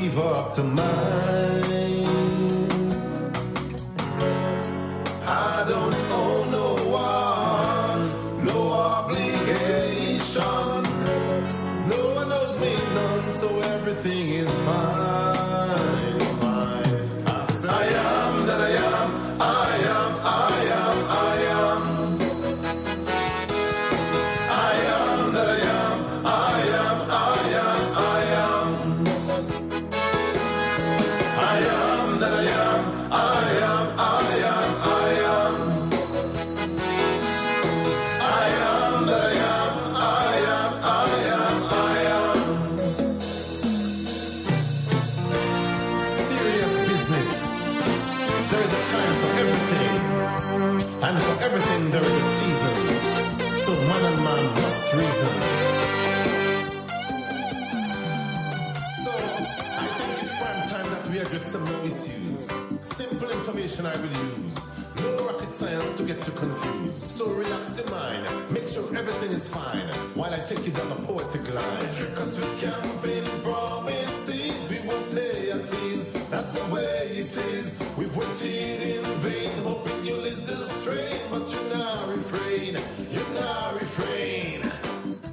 leave up to mind. I don't owe no one, no obligation. No one owes me none, so everything is fine, fine. I say, I am that I am, I am, I am, I am. I am that I am, I am, I am, I am. I am that I am, I am, I am, I am. I am that I am, I am, I am, I am. Serious business. There is a time for everything, and for everything there is a season. So man and man must reason. So I think it's prime time that we address some more issues. Simple information I will use. No rocket science to get you confused. So relax your mind, make sure everything is fine, while I take you down a poetic line. Trick us with campaign promises, we won't stay at ease. That's the way it is. We've waited in vain, hoping you'll ease the strain, but you now refrain, you now refrain.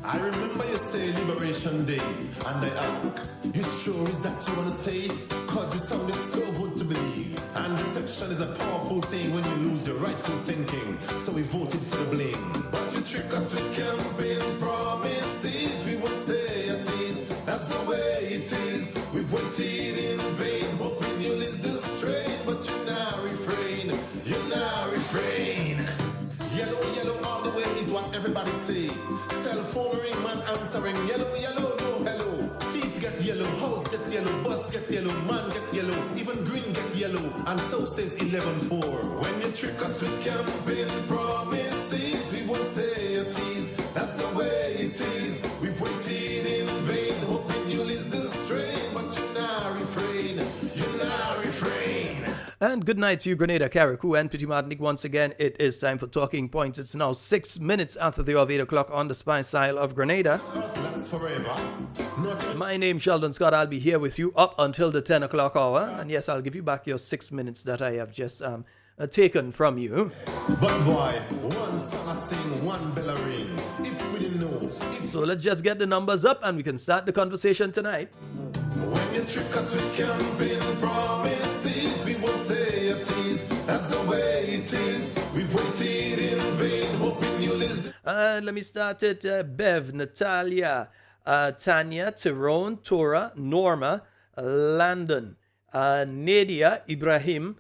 I remember you say Liberation Day, and I ask, you sure is that you wanna say? Cause it sounded so good to believe. And deception is a powerful thing when you lose your rightful thinking. So we voted for the bling. But you trick us with campaign promises, we won't stay at ease. That's the way it is. We've waited in vain, hoping you'll ease the strain, but you now refrain, you now refrain. Yellow, yellow all the way is what everybody say. Cell phone ring, man answering. Yellow, yellow, no hello. Teeth get yellow, house get yellow, bus get yellow, man get yellow, even green get yellow, and so says 11-4. When you trick us with campaign promises, we won't stay at ease. That's the way it is. We've waited in vain, hoping you'll ease the strain, but you now refrain, you now refrain. And good night to you, Grenada, Carriacou, and Petit Martinique. Once again, it is time for Talking Points. It's now 6 minutes after the hour of 8 o'clock on the Spice Isle of Grenada. My name's Sheldon Scott. I'll be here with you up until the 10 o'clock hour. And yes, I'll give you back your 6 minutes that I have just taken from you. But boy, one song I sing, one bell a ring. If we didn't know. So let's just get the numbers up and we can start the conversation tonight. When you trick us with campaign promises, we won't stay at ease. That's the way it is. We've waited in vain, hoping you'll listen. And let me start it. Bev, Natalia, Tanya, Tyrone, Tora, Norma, Landon, Nadia, Ibrahim,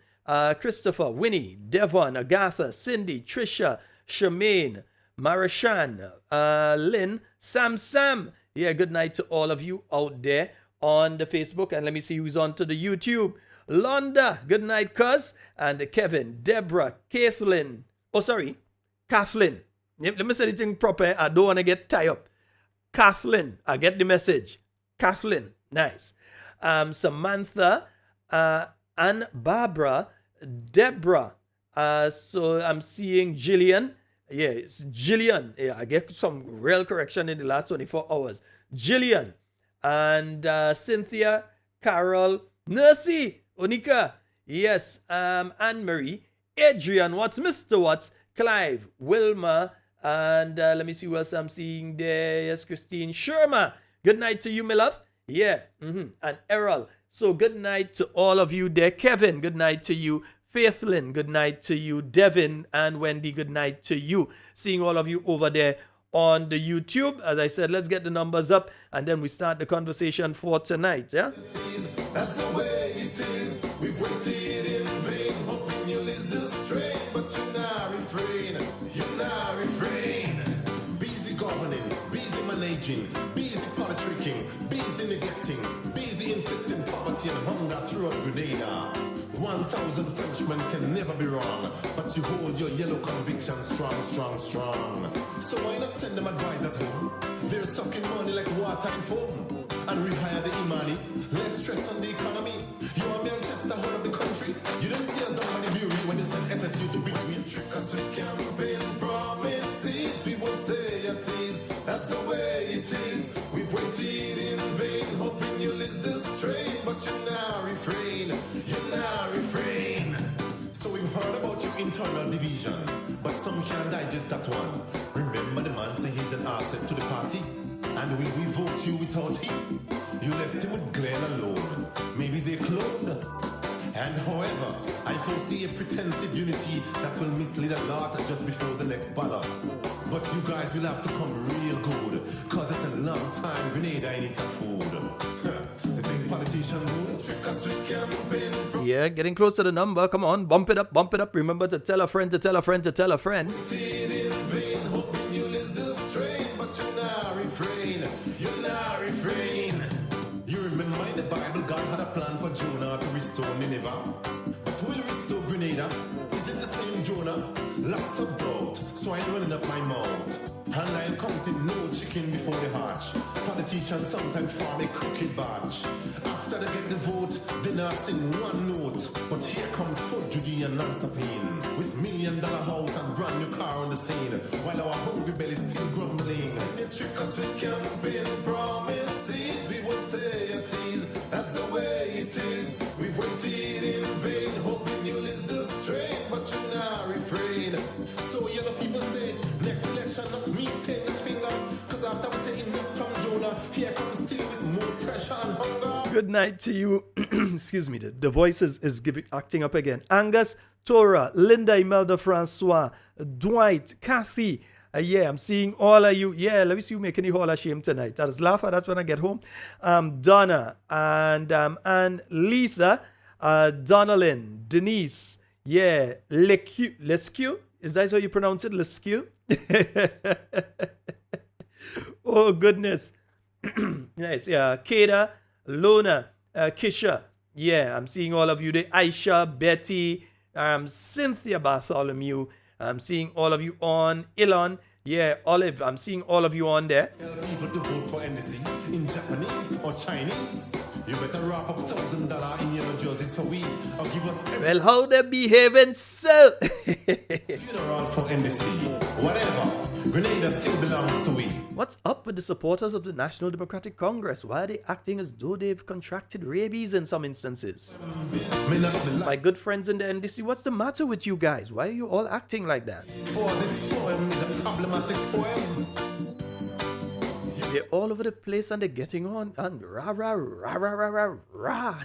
Christopher, Winnie, Devon, Agatha, Cindy, Trisha, Shemaine, Marashan, Lynn, Sam. Yeah, good night to all of you out there on the Facebook. And let me see who's on to the YouTube. Londa, good night, cuz. And Kevin, Deborah, Kathleen. Kathleen. Let me say the thing proper. I don't want to get tied up. Kathleen, I get the message. Kathleen, nice. Samantha, and Barbara, Deborah. So I'm seeing Jillian. Yeah, it's Jillian. Yeah, I get some real correction in the last 24 hours. Jillian. And Cynthia, Carol, Nursey, Onika, yes, Anne-Marie, Adrian, Mr. Watts, Clive, Wilma, and let me see who else I'm seeing there. Yes, Christine, Sherma, good night to you, my love. Yeah, and Errol. So good night to all of you there. Kevin, good night to you. Faithlyn, good night to you. Devin and Wendy, good night to you. Seeing all of you over there on the YouTube. As I said, let's get the numbers up and then we start the conversation for tonight. Yeah. That's the way it is. We've waited in vain, hoping you'll ease the strain, but you now refrain. You now refrain. Busy governing, busy managing, busy politicking, busy neglecting, busy inflicting poverty and hunger throughout Grenada. 1,000 Frenchmen can never be wrong, but you hold your yellow conviction strong. So why not send them advisors home? They're sucking money like water and foam. And rehire the Imanis, less stress on the economy. You are Manchester, hold up the country. You didn't see us down on the bureau when you sent SSU to between. Trick us with campaign promises, we won't stay at ease. That's the way it is. We've waited in vain, hoping you'll ease the strain, but internal division, but some can't digest that one. Remember the man say he's an asset to the party? And will we vote you without him? You left him with Glenn alone. Maybe they cloned. And however, I foresee a pretensive unity that will mislead a lot just before the next ballot. But you guys will have to come real good, cause it's a long time Grenada ain't eat a food. You think politician would trick us with campaign? Yeah, getting close to the number. Come on, bump it up, bump it up. Remember to tell a friend to tell a friend to tell a friend. In vain, hoping you'll ease the strain, but you're not refrain. You're not refrain. You remember in the Bible, God had a plan for Jonah to restore Nineveh. But who will restore Grenada? Is it the same Jonah? Lots of doubt, so I'm running up my mouth. And I'm counting no chicken before the hatch. Politicians sometimes form a crooked batch. After they get the vote, they not sing one note. But here comes Fort Judy and Lansapine, with $1 million house and brand new car on the scene, while our hungry belly still grumbling. You trick us with campaign promises, we won't stay at ease. That's the way it is. We've waited in vain, hoping you'll ease the strain, but you not refrain. So yellow people say, next election, not me staying the finger, cause after we say enough from Jonah, here comes still with more pressure and hunger. Good night to you. Excuse me, the voice is acting up again. Angus, Tora, Linda, Imelda, Francois, Dwight, Kathy. Yeah, I'm seeing all of you. Yeah, let me see you making the hall of shame tonight. I'll just laugh at that when I get home. Donna and Lisa, Donnellan, Denise. Yeah, Lescu. Is that how you pronounce it? Lescu? Oh, goodness. Nice. Yeah, Kada, Lona, Kisha. Yeah, I'm seeing all of you there. Aisha, Betty, Cynthia Bartholomew. I'm seeing all of you on. Elon. Yeah, Olive. I'm seeing all of you on there. Tell people to vote for NDC in Japanese or Chinese. You better wrap up $1,000 in yellow jerseys for we, or give us Well, how they behaving so? funeral for NDC. Whatever. Grenada still belongs to we. What's up with the supporters of the National Democratic Congress? Why are they acting as though they've contracted rabies in some instances? My good friends in the NDC, what's the matter with you guys? Why are you all acting like that? For this poem is a problematic poem. They're all over the place and they're getting on and rah, rah, rah, rah, rah, rah, rah.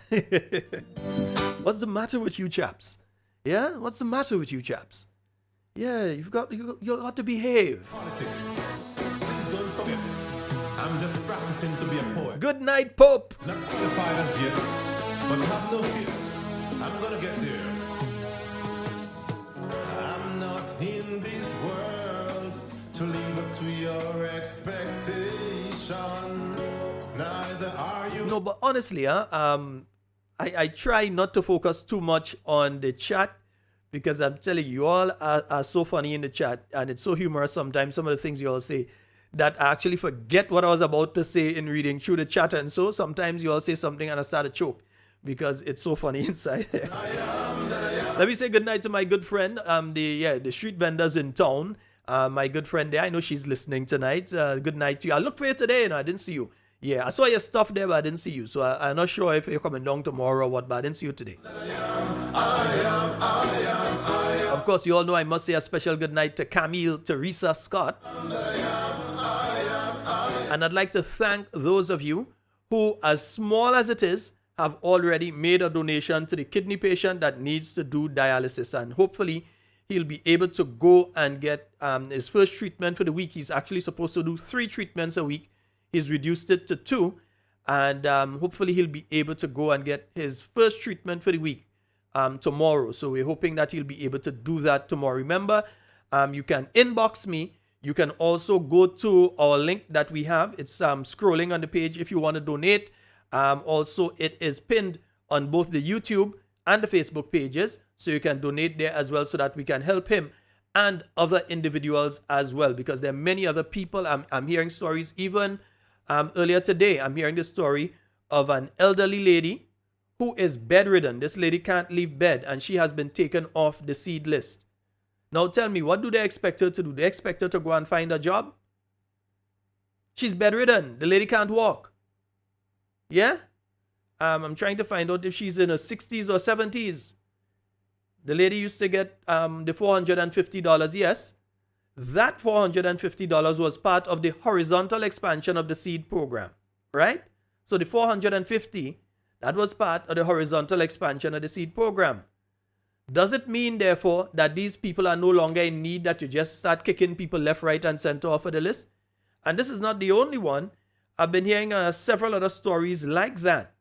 What's the matter with you chaps? Yeah? What's the matter with you chaps? Yeah, you got to behave. Politics. Please don't forget. I'm just practicing to be a poet. Good night, Pope. Not qualified as yet, but have no fear. I'm gonna get there. I'm not in this world to live up to your expectation. Neither are you. No, but honestly, I try not to focus too much on the chat because I'm telling you, you all are so funny in the chat and it's so humorous sometimes, some of the things you all say, that I actually forget what I was about to say in reading through the chat. And so sometimes you all say something and I start to choke because it's so funny inside. Let me say goodnight to my good friend, the street vendors in town. My good friend there, I know she's listening tonight. Good night to you. I looked for you today and I didn't see you. Yeah, I saw your stuff there, but I didn't see you. So I'm not sure if you're coming down tomorrow or what, but I didn't see you today. Of course, you all know I must say a special good night to Camille Teresa Scott. And I'd like to thank those of you who, as small as it is, have already made a donation to the kidney patient that needs to do dialysis. And hopefully, he'll be able to go and get his first treatment for the week. He's actually supposed to do 3 treatments a week. He's reduced it to 2. And hopefully, he'll be able to go and get his first treatment for the week tomorrow. So we're hoping that he'll be able to do that tomorrow. Remember, you can inbox me. You can also go to our link that we have. It's scrolling on the page if you want to donate. Also, it is pinned on both the YouTube and the Facebook pages. So you can donate there as well so that we can help him and other individuals as well. Because there are many other people. I'm hearing stories. Even earlier today, I'm hearing the story of an elderly lady who is bedridden. This lady can't leave bed and she has been taken off the seed list. Now tell me, what do they expect her to do? They expect her to go and find a job? She's bedridden. The lady can't walk. Yeah? I'm trying to find out if she's in her 60s or 70s. the lady used to get the $450, yes. That $450 was part of the horizontal expansion of the seed program, right? So the 450, that was part of the horizontal expansion of the seed program. Does it mean, therefore, that these people are no longer in need, that you just start kicking people left, right, and center off of the list? And this is not the only one. I've been hearing several other stories like that.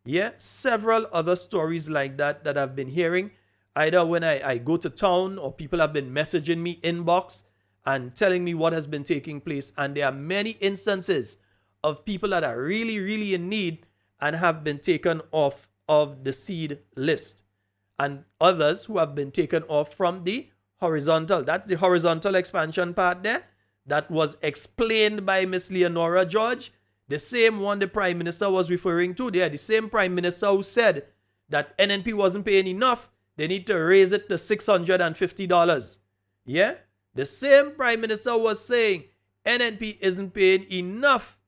Yeah, several other stories like that that I've been hearing, either when I go to town or people have been messaging me inbox and telling me what has been taking place. And there are many instances of people that are really, really in need and have been taken off of the seed list. And others who have been taken off from the horizontal. That's the horizontal expansion part there. That was explained by Miss Leonora George, the same one the Prime Minister was referring to there. The same Prime Minister who said that NNP wasn't paying enough. They need to raise it to $650. Yeah? The same Prime Minister was saying NNP isn't paying enough,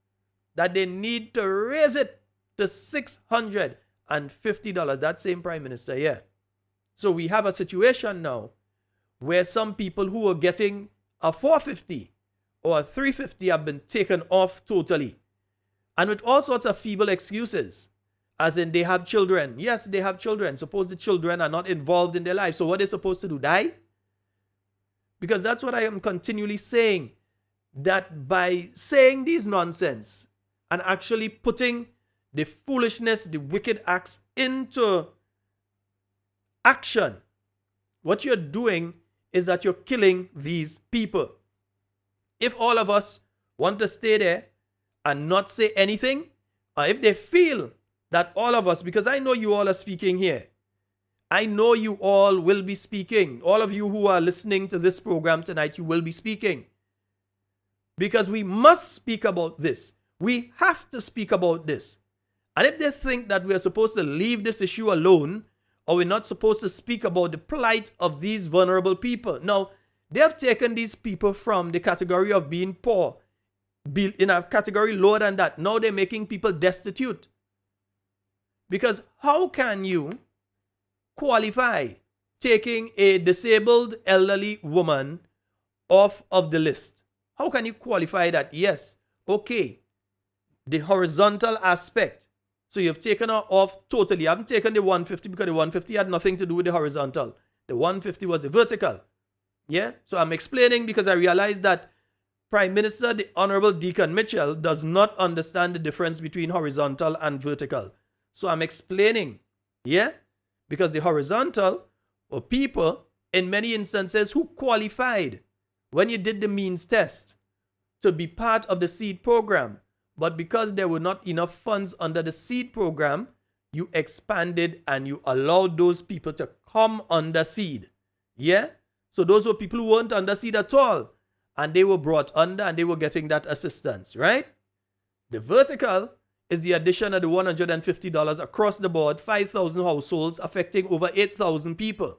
that they need to raise it to $650. That same Prime Minister, yeah. So we have a situation now where some people who are getting a 450 or a 350 have been taken off totally. And with all sorts of feeble excuses, as in they have children. Yes, they have children. Suppose the children are not involved in their life. So what are they supposed to do? Die? Because that's what I am continually saying. That by saying these nonsense and actually putting the foolishness, the wicked acts into action, what you're doing is that you're killing these people. If all of us want to stay there and not say anything, or if they feel that all of us, because I know you all are speaking here, I know you all will be speaking. All of you who are listening to this program tonight, you will be speaking. Because we must speak about this. We have to speak about this. And if they think that we are supposed to leave this issue alone, or we're not supposed to speak about the plight of these vulnerable people. Now, they have taken these people from the category of being poor, in a category lower than that. Now they're making people destitute. Because how can you qualify taking a disabled elderly woman off of the list? How can you qualify that? Yes, okay, the horizontal aspect. So you've taken her off totally. You haven't taken the 150 because the 150 had nothing to do with the horizontal. The 150 was the vertical. Yeah? So I'm explaining because I realized that Prime Minister, the Honorable Deacon Mitchell, does not understand the difference between horizontal and vertical. So I'm explaining. Yeah? Because the horizontal were people, in many instances, who qualified when you did the means test to be part of the seed program. But because there were not enough funds under the seed program, you expanded and you allowed those people to come under seed. Yeah? So those were people who weren't under seed at all. And they were brought under and they were getting that assistance, right? The vertical is the addition of the $150 across the board, 5,000 households affecting over 8,000 people.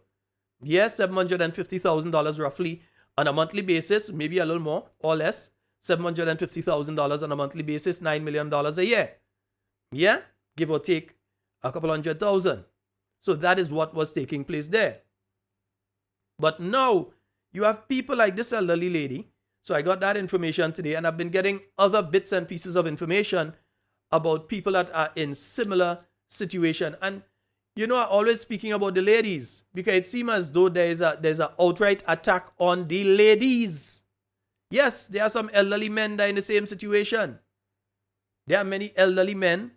Yes, $750,000 roughly on a monthly basis, maybe a little more or less. $750,000 on a monthly basis, $9 million a year. Yeah? Give or take a couple $100,000. So that is what was taking place there. But now you have people like this elderly lady. So I got that information today, and I've been getting other bits and pieces of information about people that are in similar situation. And you know, I'm always speaking about the ladies because it seems as though there's an outright attack on the ladies. Yes, there are some elderly men that are in the same situation. There are many elderly men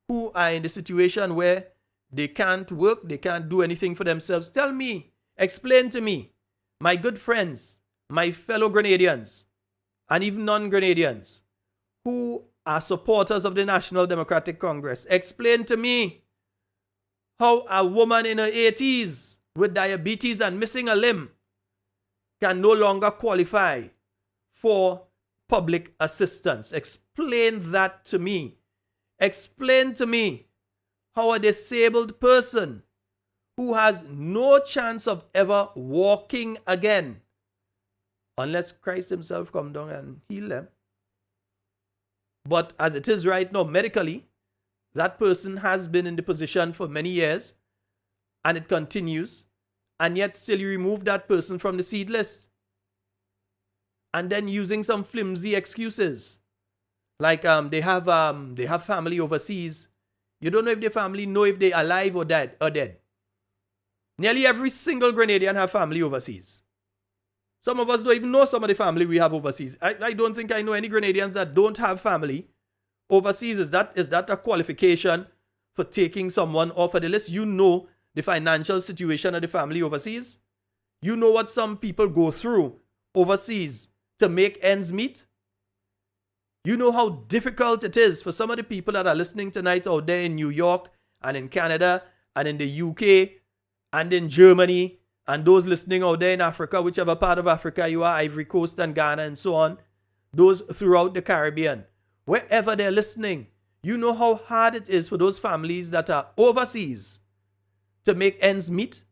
who are in the situation where they can't work, they can't do anything for themselves. Tell me, explain to me, my good friends, my fellow Grenadians, and even non-Grenadians who are supporters of the National Democratic Congress, explain to me how a woman in her 80s with diabetes and missing a limb can no longer qualify for public assistance. Explain that to me. Explain to me how a disabled person who has no chance of ever walking again, unless Christ himself come down and heal them. But as it is right now, medically, that person has been in the position for many years, and it continues, and yet still you remove that person from the seed list. And then using some flimsy excuses. Like they have family overseas. You don't know if their family know if they're alive or dead. Nearly every single Grenadian have family overseas. Some of us don't even know some of the family we have overseas. I don't think I know any Grenadians that don't have family overseas. Is that a qualification for taking someone off of the list? You know the financial situation of the family overseas. You know what some people go through overseas to make ends meet. You know how difficult it is for some of the people that are listening tonight out there in New York and in Canada and in the UK and in Germany and those listening out there in Africa, whichever part of Africa you are, Ivory Coast and Ghana and so on, those throughout the Caribbean, wherever they're listening, you know how hard it is for those families that are overseas to make ends meet.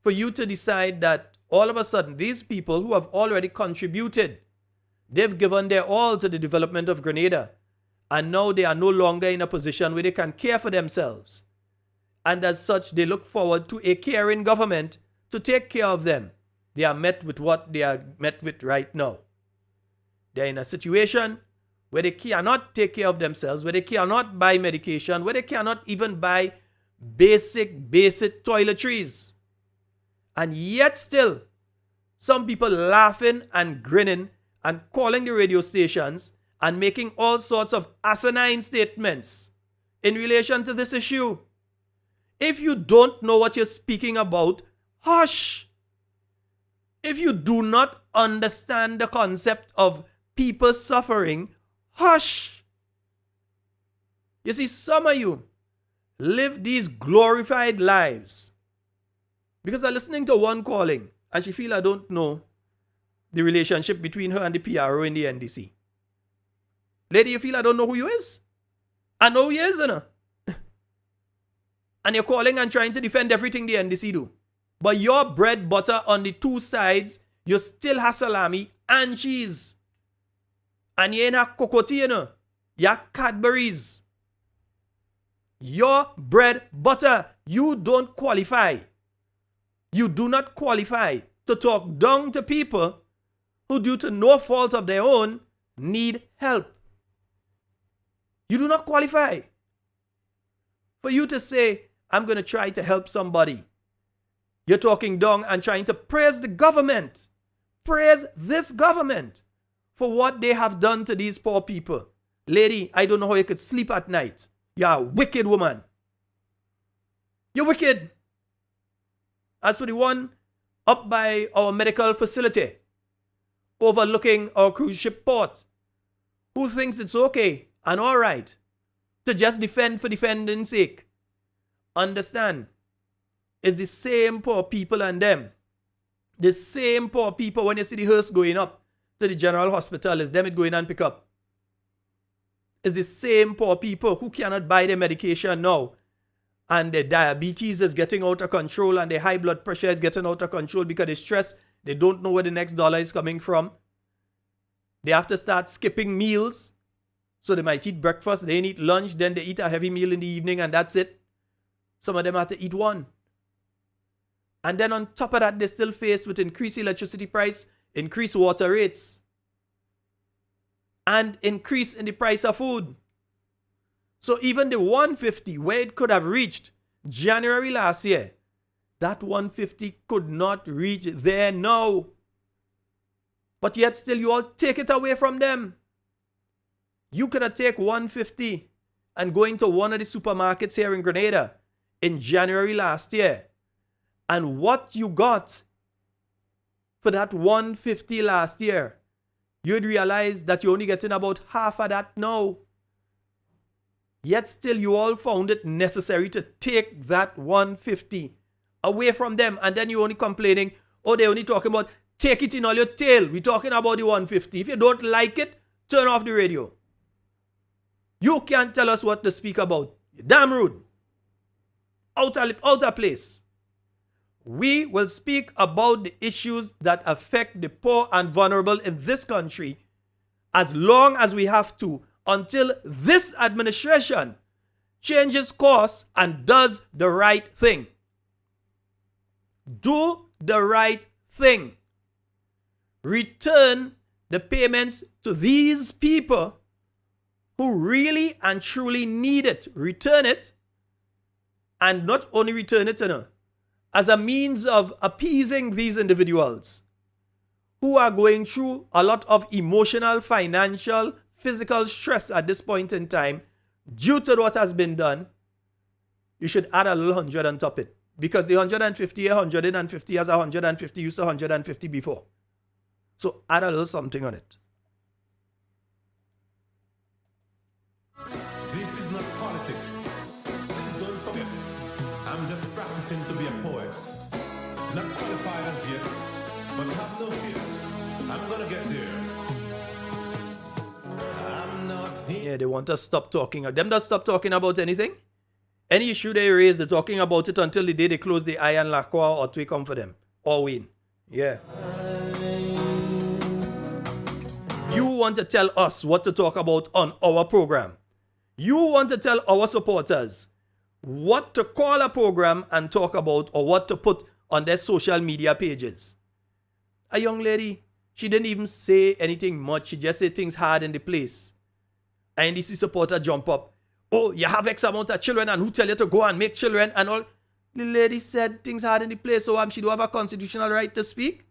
For you to decide that all of a sudden these people who have already contributed, they've given their all to the development of Grenada, and now they are no longer in a position where they can care for themselves. And as such, they look forward to a caring government to take care of them. They are met with what they are met with right now. They're in a situation where they cannot take care of themselves, where they cannot buy medication, where they cannot even buy basic toiletries. And yet still, some people laughing and grinning and calling the radio stations and making all sorts of asinine statements in relation to this issue. If you don't know what you're speaking about, hush. If you do not understand the concept of people suffering, hush. You see, some of you live these glorified lives because I'm listening to one calling and she feel I don't know the relationship between her and the PRO in the NDC. Lady, you feel I don't know who you is? I know who you is, you know. And you're calling and trying to defend everything the NDC do. But your bread butter on the two sides, you still have salami and cheese. And you ain't have cocoa, you know. You have Cadbury's. Your bread butter, you don't qualify. You do not qualify to talk down to people who, due to no fault of their own, need help. You do not qualify. For you to say, I'm going to try to help somebody, you're talking down and trying to praise the government. Praise this government for what they have done to these poor people. Lady, I don't know how you could sleep at night. You're a wicked woman. You're wicked. As for the one up by our medical facility, overlooking our cruise ship port, who thinks it's okay and all right to just defend for defending's sake, understand, it's the same poor people and them. The same poor people, when you see the hearse going up to the general hospital, is them it going and pick up. It's the same poor people who cannot buy their medication now, and their diabetes is getting out of control and their high blood pressure is getting out of control because they're stressed. They don't know where the next dollar is coming from. They have to start skipping meals. So they might eat breakfast, they eat lunch, then they eat a heavy meal in the evening and that's it. Some of them have to eat one. And then on top of that, they're still faced with increased electricity price, increased water rates, and increase in the price of food. So even the 150, where it could have reached January last year, that 150 could not reach there now. But yet still you all take it away from them. You could have taken 150 and go into one of the supermarkets here in Grenada in January last year. And what you got for that 150 last year, you'd realize that you're only getting about half of that now. Yet still you all found it necessary to take that 150 away from them. And then you're only complaining, oh, they're only talking about take it in all your tail. We're talking about the 150. If you don't like it, turn off the radio. You can't tell us what to speak about. You're damn rude. Out of place. We will speak about the issues that affect the poor and vulnerable in this country as long as we have to, until this administration changes course and does the right thing. Do the right thing. Return the payments to these people who really and truly need it. Return it, and not only return it, as a means of appeasing these individuals who are going through a lot of emotional, financial, physical stress at this point in time due to what has been done. You should add a little 100 on top of it, because the 150 as 150 used to 150 before. So add a little something on it. This is not politics. Please don't forget. I'm just practicing to be a poet. Not qualified as yet, but have no fear. I'm gonna get there. I'm not here. Yeah, they want us to stop talking. Them not stop talking about anything. Any issue they raise, they're talking about it until the day they close the eye and Lacroix or we come for them. Or win. Yeah. You want to tell us what to talk about on our program. You want to tell our supporters what to call a program and talk about, or what to put on their social media pages. A young lady, she didn't even say anything much. She just said things hard in the place. And NDC supporter jump up. Oh, you have X amount of children, and who tell you to go and make children and all. The lady said things hard in the place, so she do have a constitutional right to speak.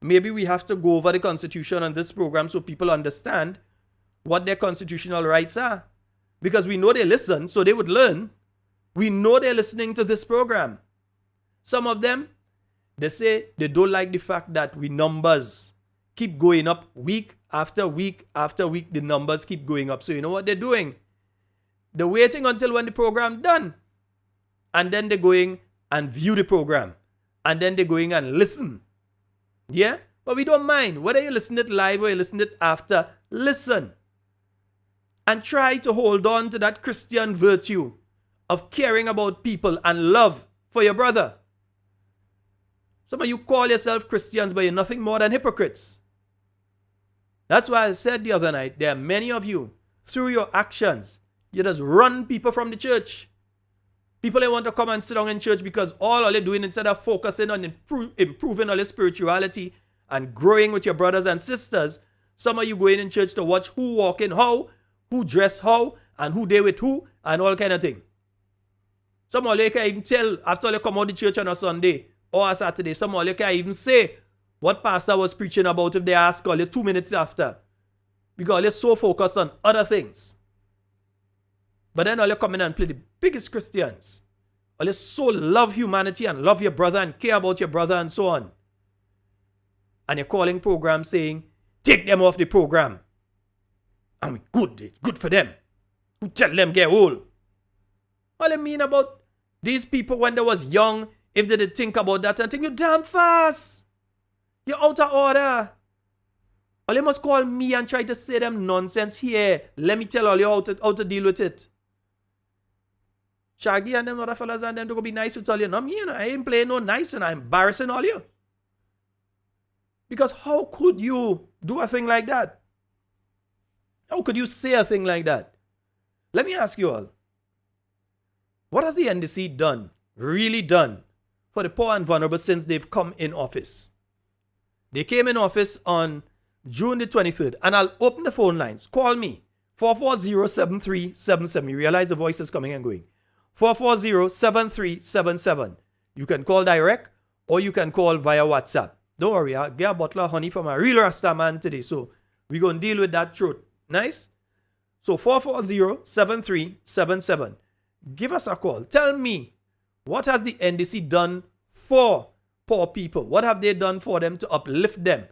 Maybe we have to go over the Constitution on this program so people understand what their constitutional rights are. Because we know they listen, so they would learn. We know they're listening to this program. Some of them, they say they don't like the fact that we numbers keep going up week after week after week. The numbers keep going up. So you know what they're doing? They're waiting until when the program done. And then they're going and view the program. And then they're going and listen. Yeah? But we don't mind. Whether you listen it live or you listen it after, listen. And try to hold on to that Christian virtue of caring about people and love for your brother. Some of you call yourself Christians, but you're nothing more than hypocrites. That's why I said the other night, there are many of you, through your actions, you just run people from the church. People that want to come and sit down in church because all you're doing, instead of focusing on improving all your spirituality and growing with your brothers and sisters, some of you going in church to watch who walk in how, who dress how, and who they with who, and all kind of thing. Some of you can even tell after you come out of the church on a Sunday or a Saturday, some of you can even say what pastor was preaching about if they ask all you 2 minutes after. Because you're so focused on other things. But then all you come in and play the biggest Christians. All you so love humanity and love your brother and care about your brother and so on. And you're calling program saying, take them off the program. And good, it's good for them. Who tell them get old? All I mean about these people when they was young, if they did think about that and think, you damn fast. You're out of order. All you must call me and try to say them nonsense here. Let me tell all you how to deal with it. Shaggy and them other fellas and them to go be nice with all you. No, me, I ain't playing no nice and I'm embarrassing all you. Because how could you do a thing like that? How could you say a thing like that? Let me ask you all. What has the NDC done, really done, for the poor and vulnerable since they've come in office? They came in office on June the 23rd. And I'll open the phone lines. Call me. 440-7377. You realize the voice is coming and going. 440-7377. You can call direct or you can call via WhatsApp. Don't worry, I'll get a bottle of honey from a real Rasta man today. So we're going to deal with that truth. Nice? So 440-7377. Give us a call. Tell me, what has the NDC done for poor people? What have they done for them to uplift them?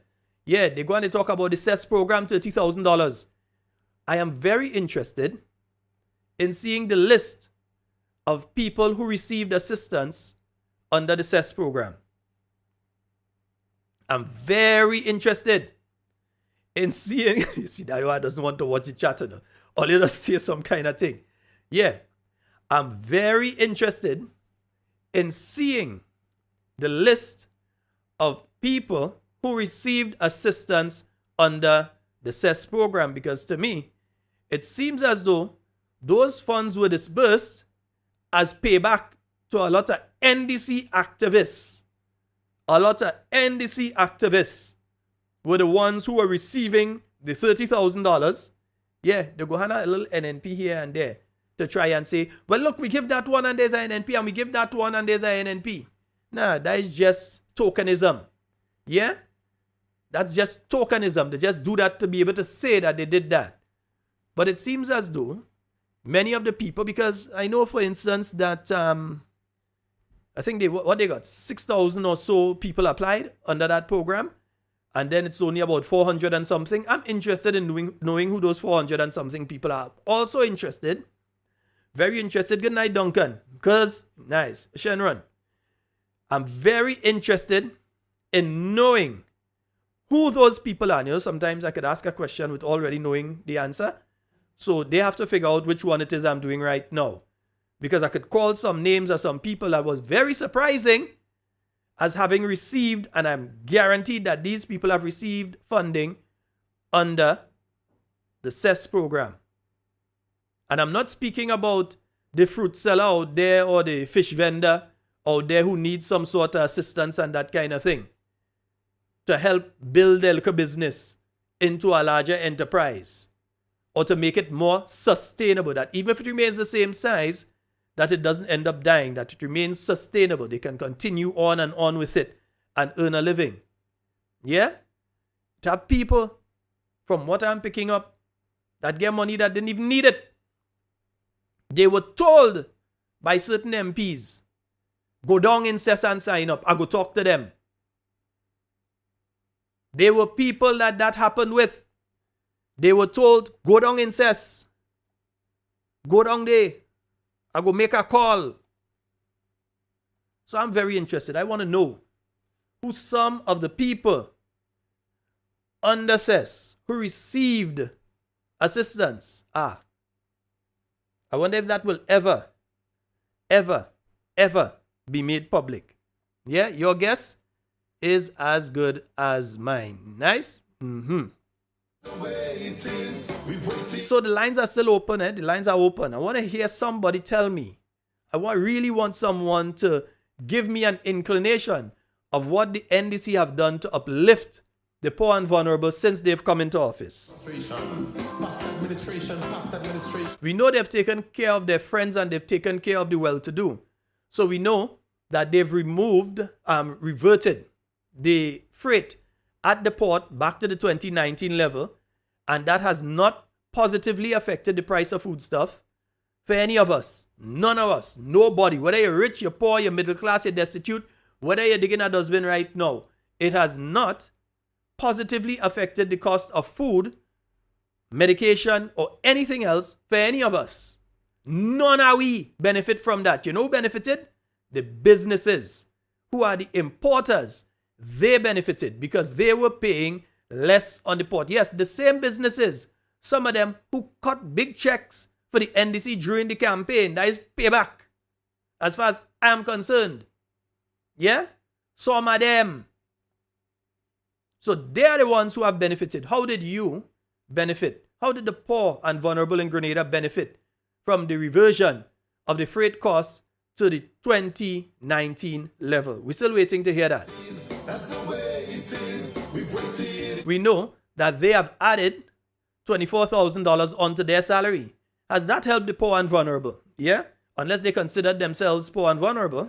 Yeah, they're going to talk about the CES program, $30,000. I am very interested in seeing the list of people who received assistance under the CES program. I'm very interested in seeing, you see, that guy doesn't want to watch the chat, or let us say some kind of thing. Yeah, I'm very interested in seeing the list of people who received assistance under the CES program, because to me, it seems as though those funds were disbursed as payback to a lot of NDC activists a lot of NDC activists were the ones who were receiving the $30,000. Yeah, they go have a little NNP here and there to try and say, well, look, we give that one and there's an NNP, and we give that one and there's an NNP. Nah, that is just tokenism. Yeah? That's just tokenism. They just do that to be able to say that they did that. But it seems as though many of the people, because I know, for instance, that I think they got 6,000 or so people applied under that program, and then it's only about 400 and something. I'm interested in knowing who those 400 and something people are. Also interested, very interested. Good night, Duncan. Because, nice. Shenron. I'm very interested in knowing who those people are. You know, sometimes I could ask a question with already knowing the answer. So they have to figure out which one it is I'm doing right now. Because I could call some names of some people that was very surprising as having received, and I'm guaranteed that these people have received funding under the CES program. And I'm not speaking about the fruit seller out there or the fish vendor out there who needs some sort of assistance and that kind of thing to help build their little business into a larger enterprise, or to make it more sustainable, that even if it remains the same size, that it doesn't end up dying, that it remains sustainable. They can continue on and on with it and earn a living. Yeah? To have people, from what I'm picking up, that get money that didn't even need it. They were told by certain MPs, go down in CES and sign up. I go talk to them. They were people that happened with. They were told, go down in CES. Go down there. I go make a call. So I'm very interested. I want to know who some of the people under CES who received assistance are. I wonder if that will ever be made public. Yeah, your guess is as good as mine. Nice? So the lines are still open. The lines are open. I want to hear somebody tell me. Really want someone to give me an inclination of what the NDC have done to uplift the poor and vulnerable since they've come into office. Past administration. We know they've taken care of their friends and they've taken care of the well-to-do. So we know that they've reverted the freight at the port back to the 2019 level, and that has not positively affected the price of foodstuff for any of us. None of us. Nobody. Whether you're rich, you're poor, you're middle class, you're destitute, whether you're digging a dustbin right now, it has not positively affected the cost of food, medication, or anything else for any of us. None of we benefit from that. You know who benefited? The businesses, who are the importers. They benefited because they were paying less on the port. Yes, the same businesses, some of them who cut big checks for the NDC during the campaign. That is payback, as far as I am concerned. Yeah? Some of them. So they are the ones who have benefited. How did you benefit? How did the poor and vulnerable in Grenada benefit from the reversion of the freight costs to the 2019 level? We're still waiting to hear that. That's the way it is. We've waited. We know that they have added $24,000 onto their salary. Has that helped the poor and vulnerable? Yeah? Unless they considered themselves poor and vulnerable.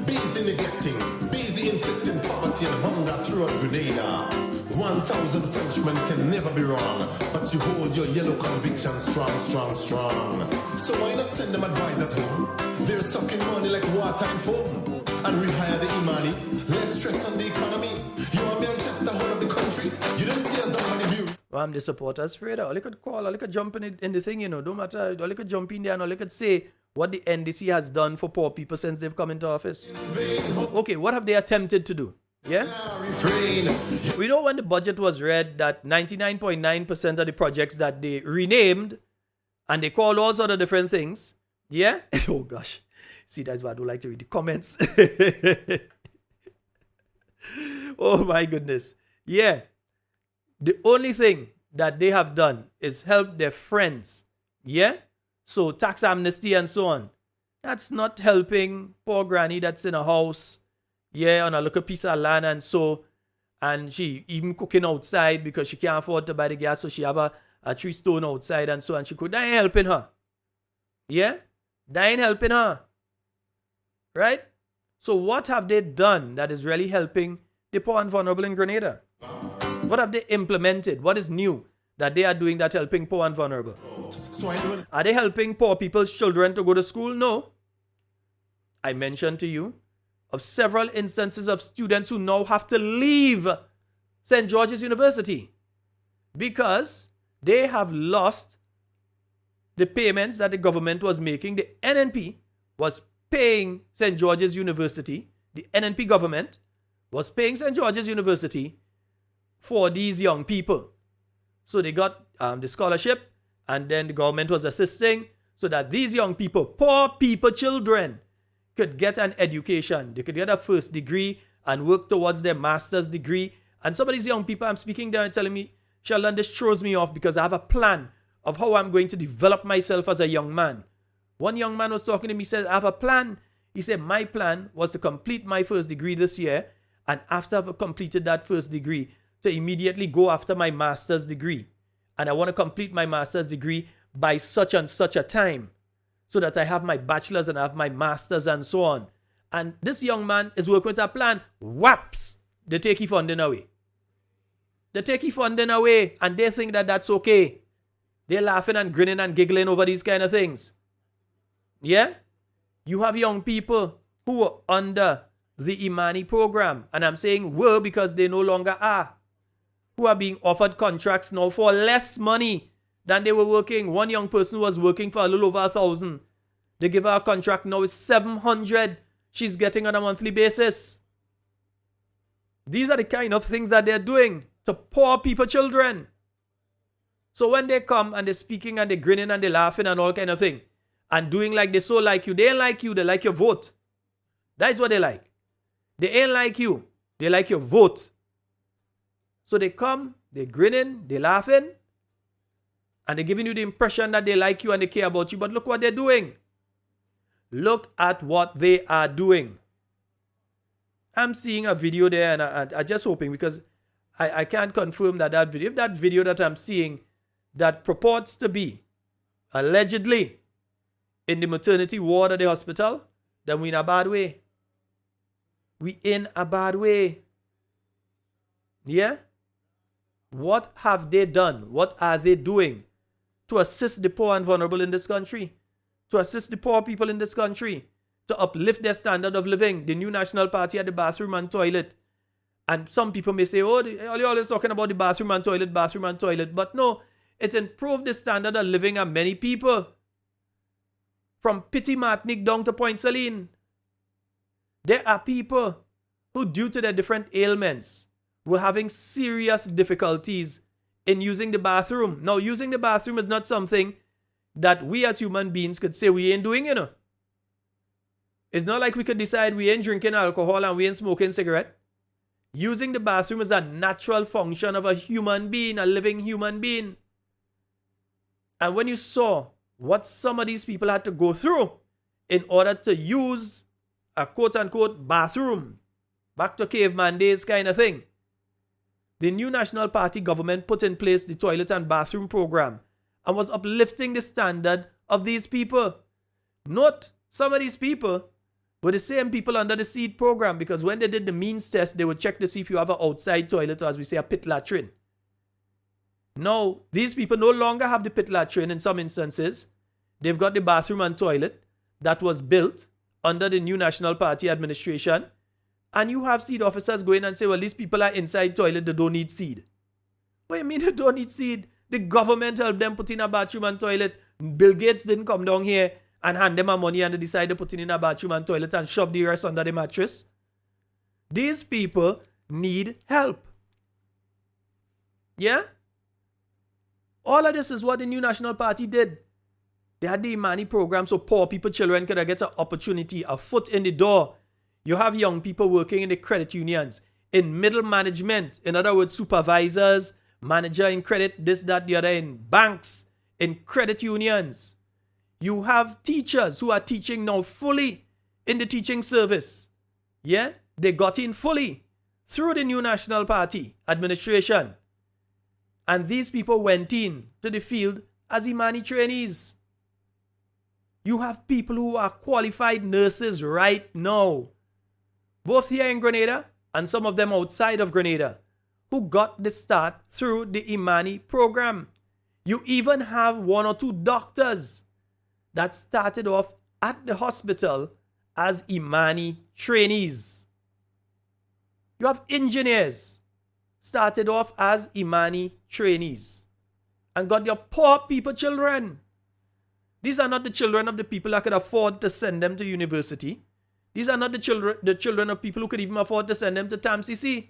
Busy neglecting, busy inflicting poverty and hunger throughout Grenada. 1,000 Frenchmen can never be wrong, but you hold your yellow conviction strong. So why not send them advisors home? They're sucking money like water and foam. And rehire the Imanis, less stress on the economy. You are Manchester, hold up the country. You don't see us down on the view. Well, I'm the supporters afraid. All you could call, all you could jump in the thing, you know. Don't matter. All you could jump in there and all you could say what the NDC has done for poor people since they've come into office. Okay, what have they attempted to do? Yeah? We know when the budget was read that 99.9% of the projects that they renamed and they called all sorts of different things. Yeah? Oh gosh. See, that's why I don't like to read the comments. Oh my goodness. Yeah. The only thing that they have done is help their friends. Yeah? So tax amnesty and so on. That's not helping poor granny that's in a house. Yeah, on a little piece of land and so, and she even cooking outside because she can't afford to buy the gas, so she have a tree stone outside and so, and she could die helping her. Yeah? Dying helping her. Right? So what have they done that is really helping the poor and vulnerable in Grenada? What have they implemented? What is new that they are doing that helping poor and vulnerable? Are they helping poor people's children to go to school? No. I mentioned to you of several instances of students who now have to leave St. George's University because they have lost the payments that the government was making. The NNP was paying St. George's University. The NNP government was paying St. George's University for these young people. So they got the scholarship, and then the government was assisting so that these young people, poor people, children, could get an education. They could get a first degree and work towards their master's degree. And some of these young people I'm speaking there and telling me, Sheldon, this throws me off because I have a plan of how I'm going to develop myself as a young man. One young man was talking to me, said, I have a plan. He said, my plan was to complete my first degree this year, and after I've completed that first degree, to immediately go after my master's degree. And I want to complete my master's degree by such and such a time, so that I have my bachelor's and I have my master's and so on. And this young man is working with a plan. Whaps! They take his funding away. They take his funding away and they think that that's okay. They're laughing and grinning and giggling over these kind of things. Yeah? You have young people who were under the Imani program. And I'm saying were because they no longer are. Who are being offered contracts now for less money than they were working. One young person was working for a little over 1,000. They give her a contract now is 700. She's getting on a monthly basis. These are the kind of things that they're doing to poor people, children. So when they come and they're speaking and they're grinning and they're laughing and all kind of thing and doing like they so like you, they ain't like you, they like your vote. That is what they like. They ain't like you, they like your vote. So they come, they're grinning, they're laughing, and they're giving you the impression that they like you and they care about you. But look what they're doing. Look at what they are doing. I'm seeing a video there, and I'm just hoping, because I can't confirm that video. If that video that I'm seeing that purports to be allegedly in the maternity ward at the hospital, then we're in a bad way. We in a bad way. Yeah? What have they done? What are they doing to assist the poor and vulnerable in this country? To assist the poor people in this country? To uplift their standard of living? The new National Party had the bathroom and toilet. And some people may say, oh, you're always talking about the bathroom and toilet, bathroom and toilet. But no, it improved the standard of living of many people. From Petit Martinique down to Point Saline. There are people who, due to their different ailments, were having serious difficulties in using the bathroom. Now, using the bathroom is not something that we as human beings could say we ain't doing, you know. It's not like we could decide we ain't drinking alcohol and we ain't smoking cigarette. Using the bathroom is a natural function of a human being, a living human being. And when you saw what some of these people had to go through in order to use a quote-unquote bathroom, back to caveman days kind of thing, the new National Party government put in place the toilet and bathroom program and was uplifting the standard of these people. Note, some of these people were the same people under the SEED program, because when they did the means test, they would check to see if you have an outside toilet, or as we say, a pit latrine. Now, these people no longer have the pit latrine in some instances. They've got the bathroom and toilet that was built under the new National Party administration. And you have SEED officers go in and say, well, these people are inside toilet, they don't need SEED. What do you mean they don't need SEED? The government helped them put in a bathroom and toilet. Bill Gates didn't come down here and hand them a money and they decided to put in a bathroom and toilet and shove the rest under the mattress. These people need help. Yeah? All of this is what the new National Party did. They had the Imani program so poor people, children could get an opportunity, a foot in the door. You have young people working in the credit unions, in middle management, in other words, supervisors, manager in credit, this, that, the other, in banks, in credit unions. You have teachers who are teaching now fully in the teaching service. Yeah? They got in fully through the New National Party administration. And these people went in to the field as Imani trainees. You have people who are qualified nurses right now, both here in Grenada and some of them outside of Grenada, who got the start through the Imani program. You even have 1 or 2 doctors that started off at the hospital as Imani trainees. You have engineers started off as Imani trainees and got your poor people children. These are not the children of the people that could afford to send them to university. These are not the children of people who could even afford to send them to TAMCC.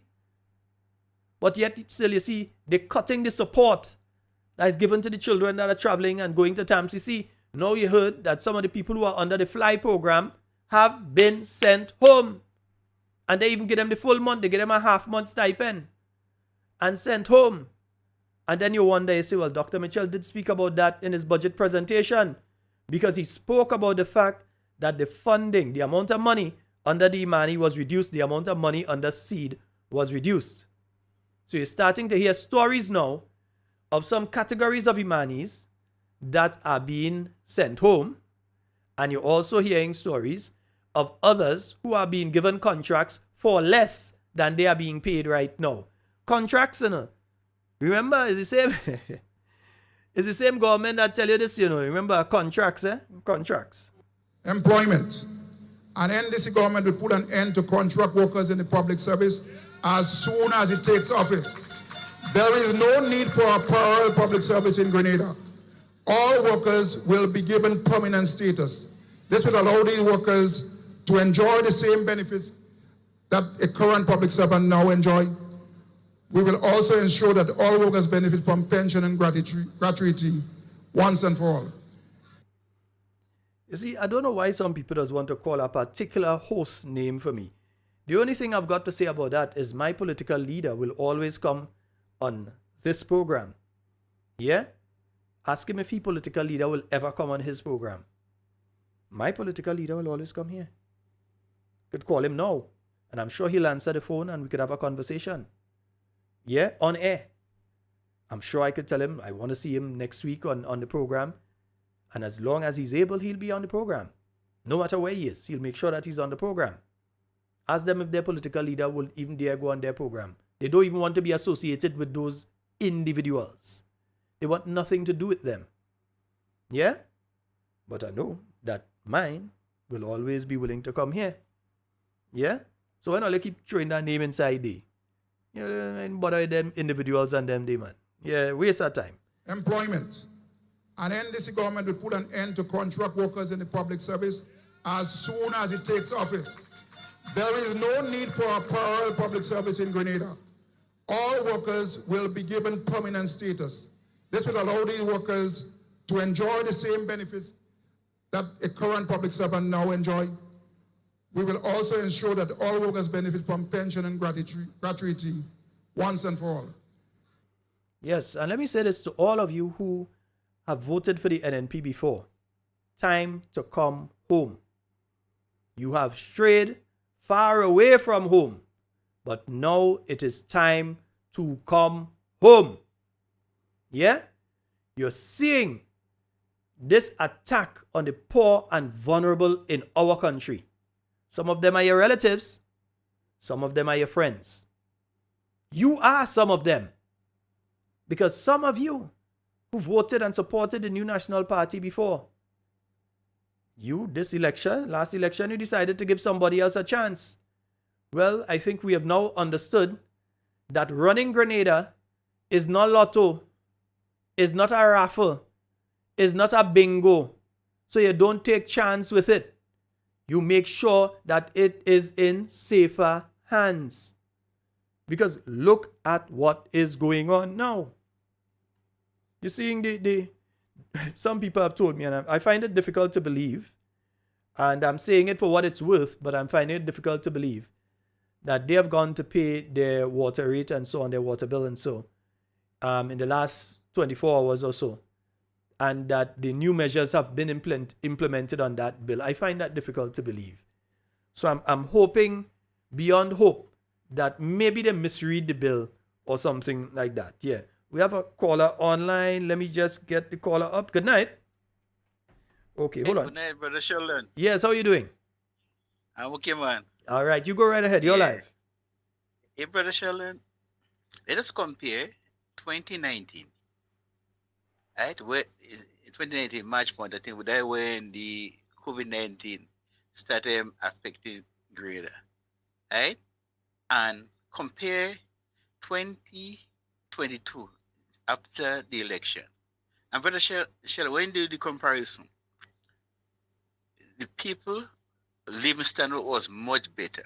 But yet still, you see, they're cutting the support that is given to the children that are traveling and going to TAMCC. Now you heard that some of the people who are under the FLY program have been sent home. And they even give them the full month. They give them a half-month stipend and sent home. And then you wonder, you say, well, Dr. Mitchell did speak about that in his budget presentation, because he spoke about the fact that the funding, the amount of money under the Imani was reduced, the amount of money under SEED was reduced. So you're starting to hear stories now of some categories of Imanis that are being sent home, and you're also hearing stories of others who are being given contracts for less than they are being paid right now. Contracts, you know. Remember, it's the same. It's the same government that tell you this, you know. Remember, contracts, Contracts. Employment. An NDC government will put an end to contract workers in the public service as soon as it takes office. There is no need for a parallel public service in Grenada. All workers will be given permanent status. This will allow these workers to enjoy the same benefits that a current public servant now enjoy. We will also ensure that all workers benefit from pension and gratuity once and for all. You see, I don't know why some people just want to call a particular host name for me. The only thing I've got to say about that is my political leader will always come on this program. Yeah? Ask him if his political leader will ever come on his program. My political leader will always come here. Could call him now, and I'm sure he'll answer the phone and we could have a conversation. Yeah, on air. I'm sure I could tell him I want to see him next week on the program. And as long as he's able, he'll be on the program. No matter where he is, he'll make sure that he's on the program. Ask them if their political leader will even dare go on their program. They don't even want to be associated with those individuals. They want nothing to do with them. Yeah? But I know that mine will always be willing to come here. Yeah? So why not they keep throwing that name inside there? You know, and bother them individuals and them, they man. Yeah, waste of time. Employment. An NDC government will put an end to contract workers in the public service as soon as it takes office. There is no need for a parallel public service in Grenada. All workers will be given permanent status. This will allow these workers to enjoy the same benefits that a current public servant now enjoy. We will also ensure that all workers benefit from pension and gratuity once and for all. Yes, and let me say this to all of you who have voted for the NNP before. Time to come home. You have strayed far away from home, but now it is time to come home. Yeah? You're seeing this attack on the poor and vulnerable in our country. Some of them are your relatives. Some of them are your friends. You are some of them. Because some of you who voted and supported the New National Party before, this election, last election, you decided to give somebody else a chance. Well, I think we have now understood that running Grenada is not lotto, is not a raffle, is not a bingo. So you don't take chance with it. You make sure that it is in safer hands. Because look at what is going on now. You're seeing some people have told me, and I find it difficult to believe, and I'm saying it for what it's worth, but I'm finding it difficult to believe that they have gone to pay their water rate and so on, their water bill and so, in the last 24 hours or so, and that the new measures have been implemented on that bill. I find that difficult to believe. So I'm hoping beyond hope that maybe they misread the bill or something like that. Yeah. We have a caller online. Let me just get the caller up. Good night. Okay, Hey, hold on. good night, Brother Sheldon. Yes, how are you doing? I'm okay, man. All right, you go right ahead. You're Yeah. live. Hey, Brother Sheldon, let us compare 2019, right? Where in 2019, March month, I think that when the COVID-19 started affecting Grenada, right? And compare 2022 after the election. And Brother Sheldon, when you do the comparison, the people living standard was much better.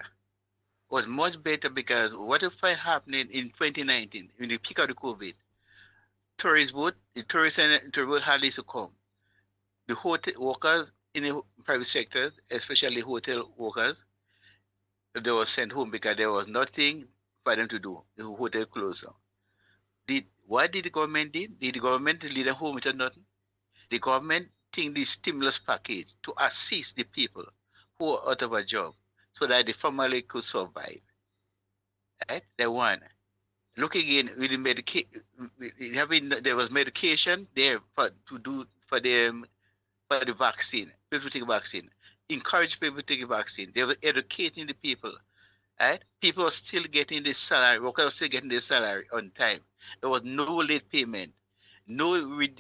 Was much better because what if I happening in 2019 in the peak of the COVID? The tourist and tourist boat hardly to come. The hotel workers in the private sector, especially hotel workers, they were sent home because there was nothing for them to do. The hotel closed down. What did the government did? Did the government lead them home with nothing? The government think the stimulus package to assist the people who are out of a job so that the family could survive. Right? That one. Look again with the having there was medication there for the vaccine. People take vaccine. Encourage people to take a vaccine. They were educating the people. Right? People are still getting the salary. Workers are still getting the salary on time. There was no late payment, no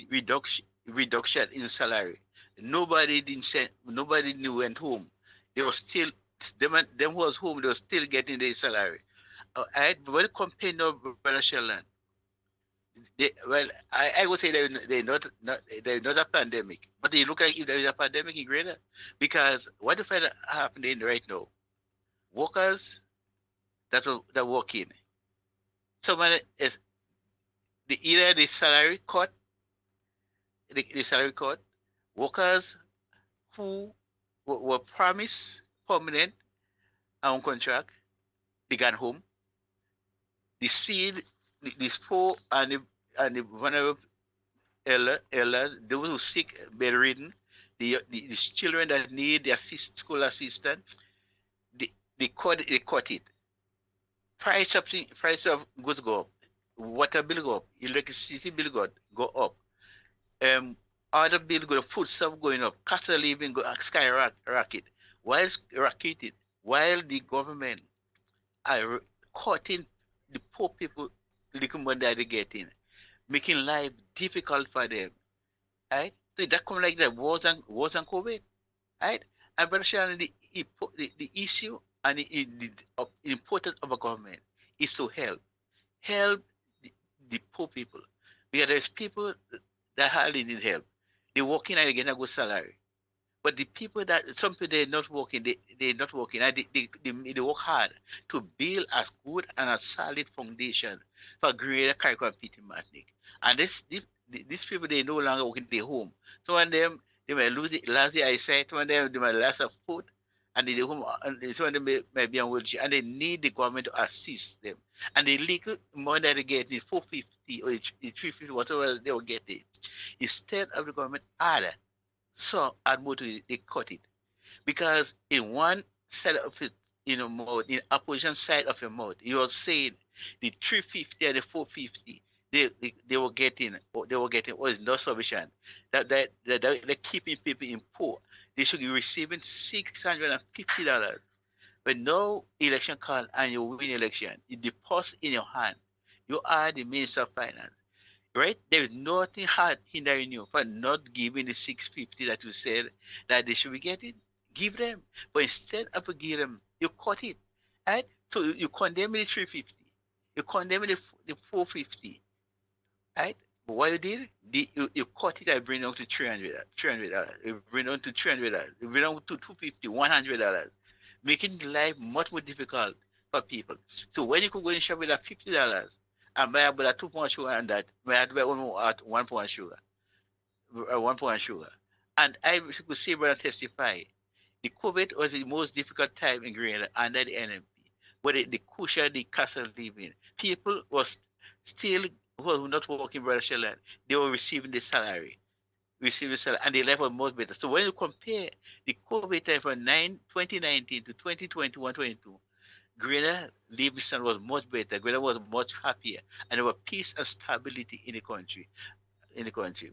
reduction in salary. Nobody knew went home. They were still them who was home. They were still getting their salary. When compared to Brother Sheldon, I would say they're not a pandemic, but they look like if there is a pandemic in Grenada, because what if it happening right now? Workers that work in someone is either the salary cut, workers who were promised permanent on contract, they got home, the seed, the poor and the vulnerable elders, those who sick, bedridden, the children that need the school assistance, they cut it. Price of goods go up, water bill go up, electricity bill go up. Um, Other bill go up, food stuff going up, cost of living go skyrocket. While rocketed, while the government are cutting the poor people little money that they getting, making life difficult for them. Right? So that come like that was and COVID, right? And Brother Shannon, the issue and the importance of a government is to help the poor people, because there's people that hardly need help. They're working and they get a good salary. But the people that some people they're not working, they're not working. And they work hard to build as good and a solid foundation for greater curriculum Peter Martinic. And these people they no longer working their home. Some of them they might lose the eyesight, some of them they might lose a foot, and they home and some of them may be on wheelchair and they need the government to assist them. And the little money that they get, the 450 or the 350, whatever they will get it, instead of the government add so add more to it, they cut it. Because in one side of it, mode, in opposition side of your mode, you are saying the 350 and the 450, they were getting was not sufficient. They're keeping people in poor. They should be receiving $650. But no election call and you win election, you deposit in your hand. You are the Minister of Finance, right? There is nothing hard hindering you for not giving the 650 that you said that they should be getting. Give them. But instead of give them, you cut it. Right? So you condemn the 350. You condemn the 450. Right? But what you did, you cut it and bring it down to $300. You bring it down to $300. You bring it down to 250, $100, making life much more difficult for people. So when you could go in shop with a $50 and buy about a 2 pound sugar and that, may I have to buy at 1 pound sugar, 1 pound sugar. And I could say, brother, testify. The COVID was the most difficult time in Grenada under the NMP, but the cushion, the cost of living, people was still who were not working, brother Sheldon, they were receiving salary, and the life was much better. So when you compare the COVID time from 2019 to 2021, 22, Grenada Livingston was much better. Grenada was much happier, and there was peace and stability in the country.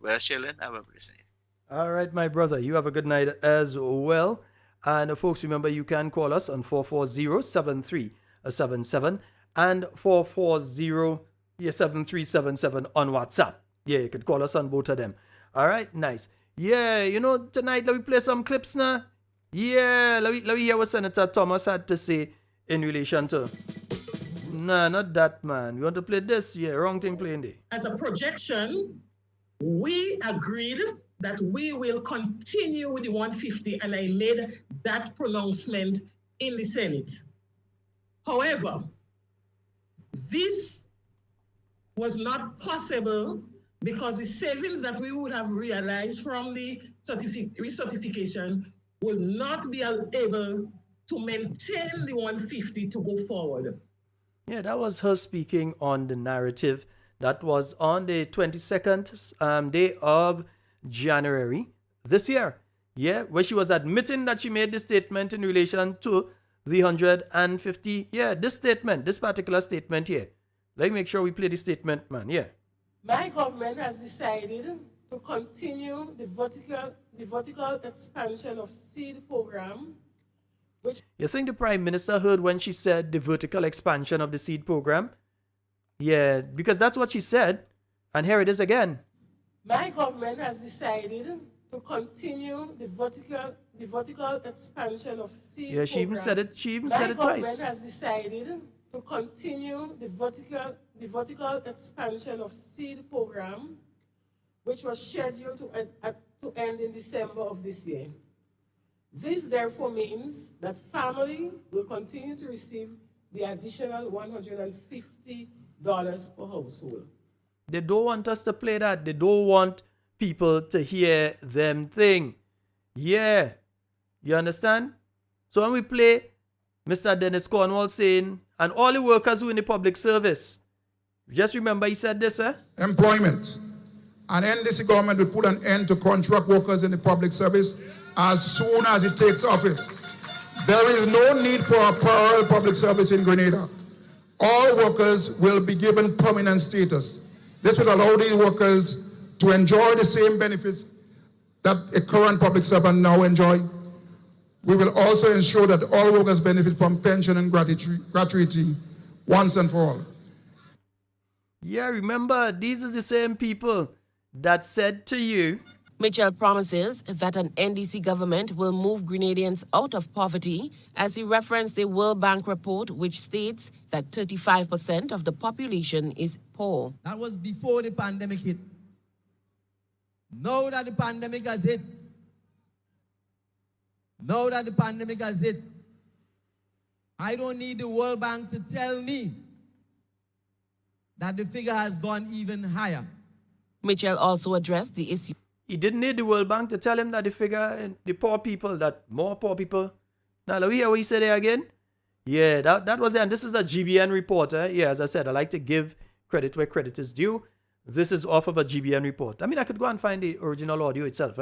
Well, Sheldon, I'm listening. All right, my brother. You have a good night as well. And folks, remember you can call us on 440-7377 and 440-7377 on WhatsApp. Yeah, you could call us on both of them. All right, nice. Yeah, tonight let me play some clips now. Yeah, let me hear what Senator Thomas had to say in relation to. Nah, not that, man. We want to play this. Yeah, wrong thing playing there. As a projection, we agreed that we will continue with the 150, and I made that pronouncement in the Senate. However, this was not possible because the savings that we would have realized from the recertification will not be able to maintain the 150 to go forward. Yeah, that was her speaking on the narrative that was on the 22nd day of January this year. Yeah, where she was admitting that she made this statement in relation to the 150. Yeah, this particular statement here. Let me make sure we play the statement, man. Yeah. My government has decided to continue the vertical expansion of seed program, which... You think the Prime Minister heard when she said the vertical expansion of the seed program? Yeah, because that's what she said. And here it is again. My government has decided to continue the vertical expansion of seed program. Yeah, she even said it twice. My government has decided to continue the vertical expansion of seed program, which was scheduled to end in December of this year. This therefore means that family will continue to receive the additional $150 per household. They don't want us to play that. They don't want people to hear them thing. Yeah. You understand? So when we play Mr. Dennis Cornwall saying, and all the workers who in the public service, just remember he said this, Employment. An NDC government will put an end to contract workers in the public service as soon as it takes office. There is no need for a parallel public service in Grenada. All workers will be given permanent status. This will allow these workers to enjoy the same benefits that a current public servant now enjoy. We will also ensure that all workers benefit from pension and gratuity once and for all. Yeah, remember, these are the same people that said to you, Mitchell promises that an NDC government will move Grenadians out of poverty as he referenced the World Bank report which states that 35% of the population is poor. That was before the pandemic hit. Now that the pandemic has hit, I don't need the World Bank to tell me that the figure has gone even higher. Mitchell also addressed the issue. he didn't need the World Bank to tell him that the figure, the poor people, that more poor people. Now, let me hear what he said there again. Yeah, that was it. And this is a GBN report. Yeah, as I said, I like to give credit where credit is due. This is off of a GBN report. I mean, I could go and find the original audio itself.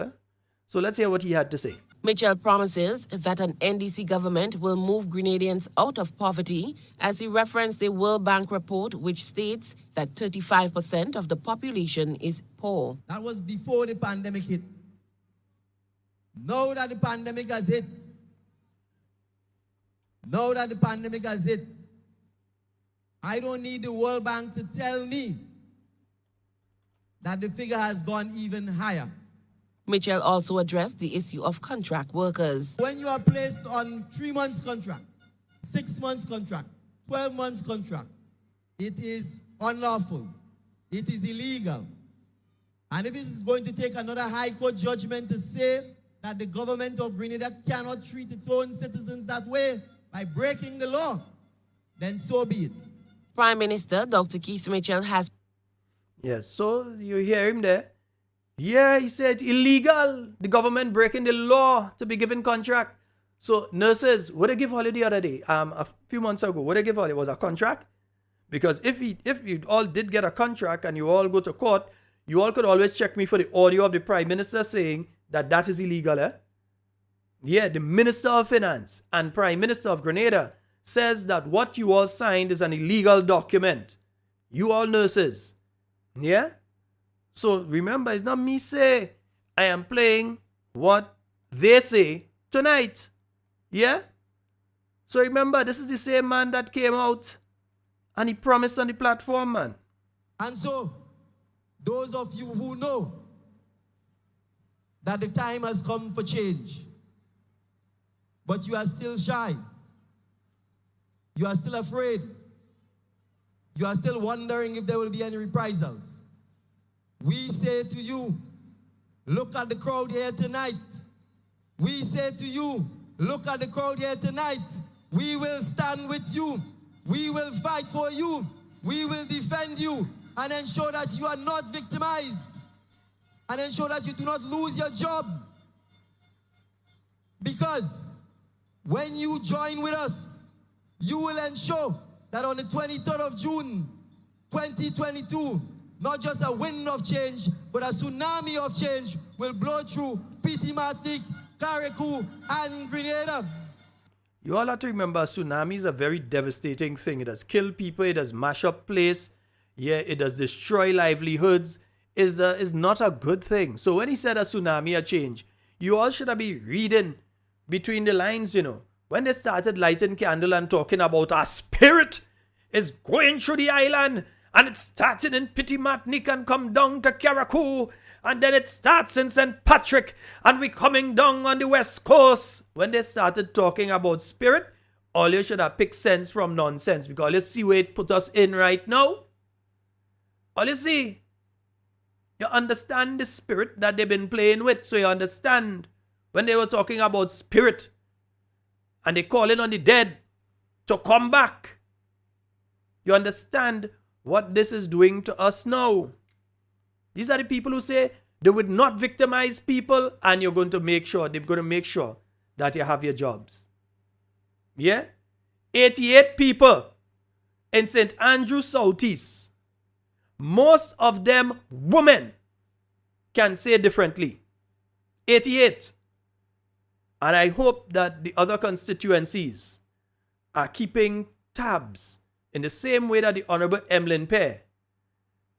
So let's hear what he had to say. Mitchell promises that an NDC government will move Grenadians out of poverty as he referenced the World Bank report which states that 35% of the population is poor. That was before the pandemic hit. Now that the pandemic has hit, I don't need the World Bank to tell me that the figure has gone even higher. Mitchell also addressed the issue of contract workers. When you are placed on 3 months contract, 6 months contract, 12 months contract, it is unlawful. It is illegal. And if it is going to take another High Court judgment to say that the government of Grenada cannot treat its own citizens that way by breaking the law, then so be it. Prime Minister Dr. Keith Mitchell has... Yes, so you hear him there. Yeah, he said illegal. The government breaking the law to be given contract. So nurses, what they give holiday the other day? A few months ago, what they give holiday was a contract. Because if you all did get a contract and you all go to court, you all could always check me for the audio of the Prime Minister saying that is illegal. Yeah, the Minister of Finance and Prime Minister of Grenada says that what you all signed is an illegal document. You all nurses. Yeah? So remember, it's not me say I am playing what they say tonight. Yeah? So remember, this is the same man that came out and he promised on the platform, man. And so, those of you who know that the time has come for change, but you are still shy, you are still afraid, you are still wondering if there will be any reprisals, we say to you, look at the crowd here tonight. We say to you, look at the crowd here tonight. We will stand with you. We will fight for you. We will defend you and ensure that you are not victimized and ensure that you do not lose your job. Because when you join with us, you will ensure that on the 23rd of June, 2022, not just a wind of change, but a tsunami of change will blow through Piti Martinique, Carriacou, and Grenada. You all have to remember, tsunami is a very devastating thing. It has killed people. It has mashed up place. Yeah, it does destroy livelihoods. Is not a good thing. So when he said a tsunami, a change, you all should have been reading between the lines, you know. When they started lighting candle and talking about our spirit is going through the island and it's starting in Piti Martinique and come down to Carriacou and then it starts in St. Patrick and we coming down on the west coast. When they started talking about spirit, all you should have picked sense from nonsense, because you see where it put us in right now. All you see, you understand the spirit that they've been playing with. So you understand when they were talking about spirit and they calling on the dead to come back. You understand what this is doing to us now. These are the people who say they would not victimize people, and you're going to make sure, they're going to make sure that you have your jobs. Yeah? 88 people in St. Andrew Southeast. Most of them women, can say differently. 88. And I hope that the other constituencies are keeping tabs in the same way that the Honorable Emlyn Pear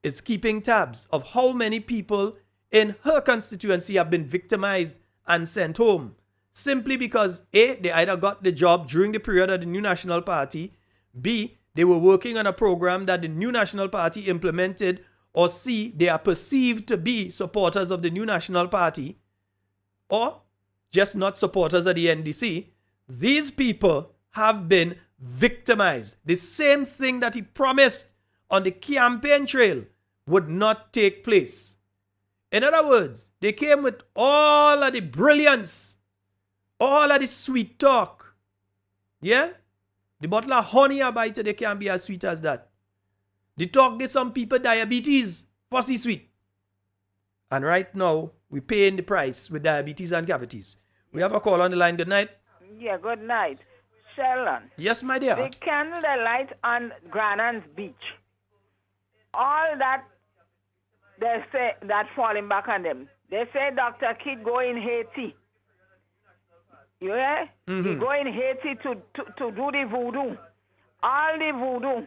is keeping tabs of how many people in her constituency have been victimized and sent home, simply because A, they either got the job during the period of the New National Party, B, they were working on a program that the New National Party implemented, or C, they are perceived to be supporters of the New National Party, or just not supporters of the NDC. These people have been victimized. The same thing that he promised on the campaign trail would not take place. In other words, they came with all of the brilliance, all of the sweet talk. Yeah? The bottle of honey I buy today can't be as sweet as that. The talk get some people diabetes, fussy sweet. And right now, we're paying the price with diabetes and cavities. We have a call on the line. Good night. Yeah, good night. Sheldon. Yes, my dear. They candle the light on Granan's Beach. All that they say that falling back on them. They say Dr. Kidd go in Haiti. You hear? He go in Haiti to do the voodoo. All the voodoo.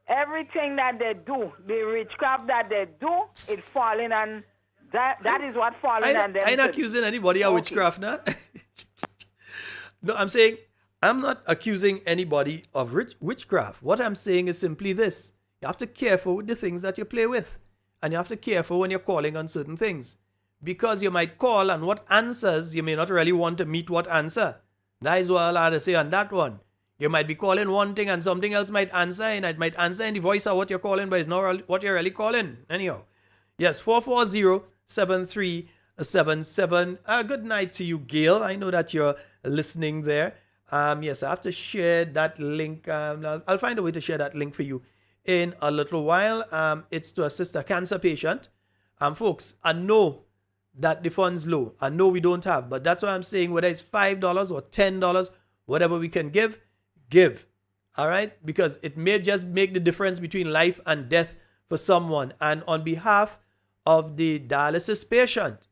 Everything that they do, the witchcraft that they do, it's falling on that is what falling on them. I'm not accusing anybody of witchcraft now. No, I'm saying I'm not accusing anybody of witchcraft. What I'm saying is simply this. You have to be careful with the things that you play with. And you have to be careful when you're calling on certain things. Because you might call and what answers, you may not really want to meet what answer. That is what I had to say on that one. You might be calling one thing and something else might answer, and it might answer in the voice of what you're calling, but it's not what you're really calling. Anyhow. Yes, 440-7377. Good night to you, Gail. I know that you're listening there. Yes, I have to share that link. I'll find a way to share that link for you in a little while. It's to assist a cancer patient. Folks, I know that the fund's low. I know we don't have, but that's why I'm saying whether it's $5 or $10, whatever we can give. All right? Because it may just make the difference between life and death for someone. And on behalf of the dialysis patient,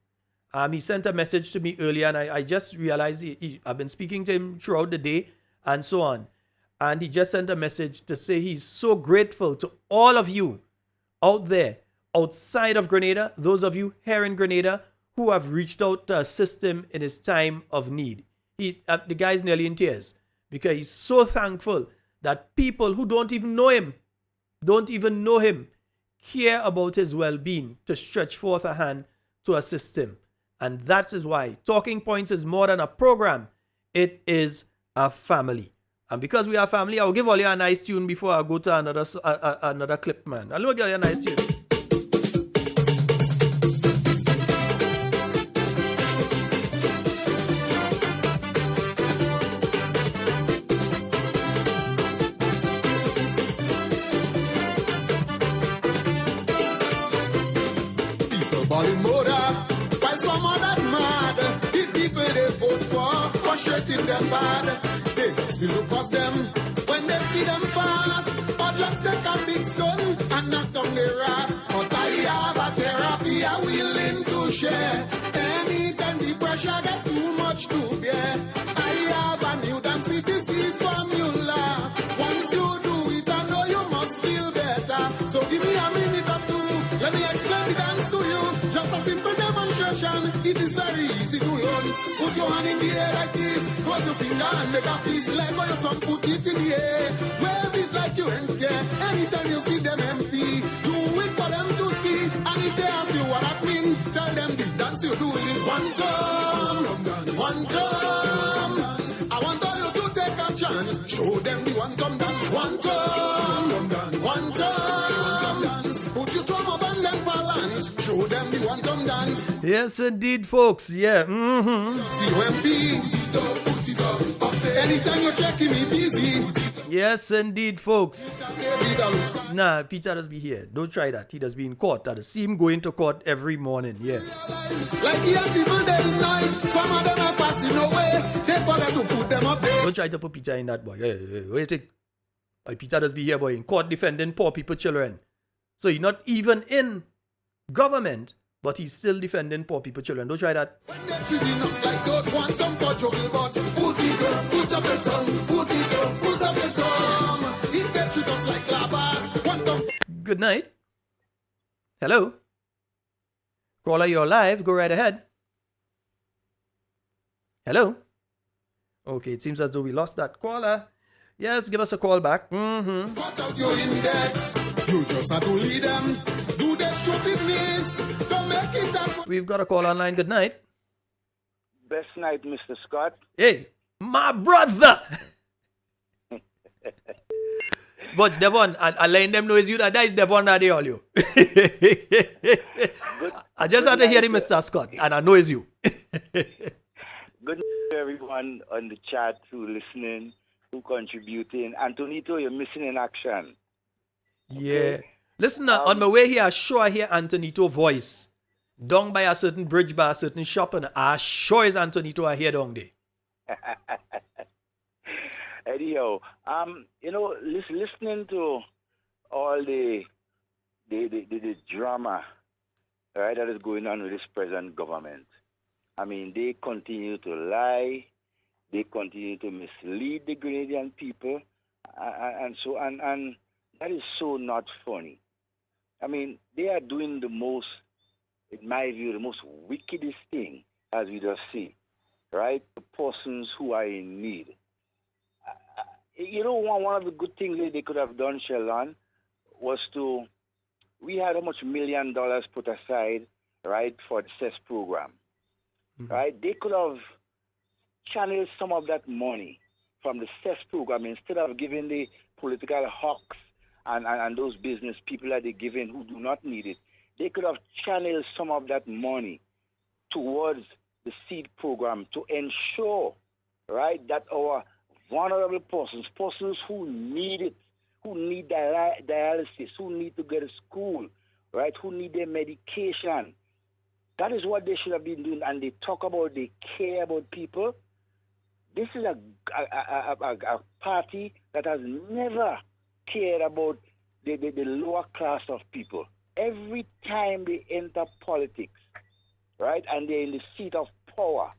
he sent a message to me earlier, and I just realized I've been speaking to him throughout the day and so on. And he just sent a message to say he's so grateful to all of you out there, outside of Grenada, those of you here in Grenada who have reached out to assist him in his time of need. The guy's nearly in tears because he's so thankful that people who don't even know him, care about his well-being to stretch forth a hand to assist him. And that is why Talking Points is more than a program. It is a family. And because we are family, I'll give all you a nice tune before I go to another clip, man. I'll give you a nice tune. People balling motor, while some others mad. The people they vote for, frustrating them bad. They just will look past them when they see them pass, or just take a big stone and knock down their ass. But I have a therapy I'm willing to share. Anytime the pressure get too much to bear, I have a new density formula. Once you do it, I know you must feel better. So give me a minute or two, let me explain the dance to you. Just a simple demonstration, it is very easy to learn. Put your hand in the air like this, close your finger and make a fist. Let go your tongue, put it in the air. Wave it like you ain't care. Anytime you see them MP, do it for them to see. And if they ask you what that means, tell them the dance you do is one time. One time. I want all you to take a chance. Show them the one time dance. One time. One time. Put your thumb up and then balance. Show them the one time dance. Yes, indeed, folks. Yeah. CMP. Put it up. Anytime you're checking me busy. Yes, indeed, folks. Nah, Peter does be here. Don't try that. He does be in court. I see him going to court every morning. Yeah. Like young people, they're nice. Some of them are passing away. They forget to put them up there. Don't try to put Peter in that, boy. Hey, wait it. Peter does be here, boy, in court defending poor people, children. So he's not even in government, but he's still defending poor people, children. Don't try that. When they're treating us like those, want some for juggle, but put it up, put up your tongue, put it up, put up your tongue. If they treat us like lavas, want them. Good night. Hello. Caller, you're live. Go right ahead. Hello. Okay, it seems as though we lost that caller. Yes, give us a call back. Cut out your index. You just have to lead them. Do their stupidness. Don't make it up. We've got a call online. Good night. Best night, Mr. Scott. Hey, my brother. But Devon, I let them know it's you that is Devon that they all you. I just had to hear him, Mr. Scott, and I know it's you. Good night to everyone on the chat who listening, who contributing. Antonito, you're missing in action. Yeah. Okay. Listen, on my way here, I hear Antonito voice. Down by a certain bridge, by a certain shop, and I sure is Antonito I hear down there. Anyhow, listening to all the drama, right, that is going on with this present government. I mean, they continue to lie, they continue to mislead the Grenadian people, and that is so not funny. I mean, they are doing the most, in my view, the most wickedest thing, as we just see, right? The persons who are in need. One of the good things that they could have done, Sheldon, was we had how much $1 million put aside, right, for the CES program, right? They could have channeled some of that money from the CES program instead of giving the political hawks and those business people that they're giving who do not need it. They could have channeled some of that money towards the seed program to ensure, right, that our vulnerable persons who need it, who need dialysis, who need to go to school, right, who need their medication. That is what they should have been doing. And they talk about they care about people. This is a party that has never cared about the lower class of people. Every time they enter politics, right, and they're in the seat of power,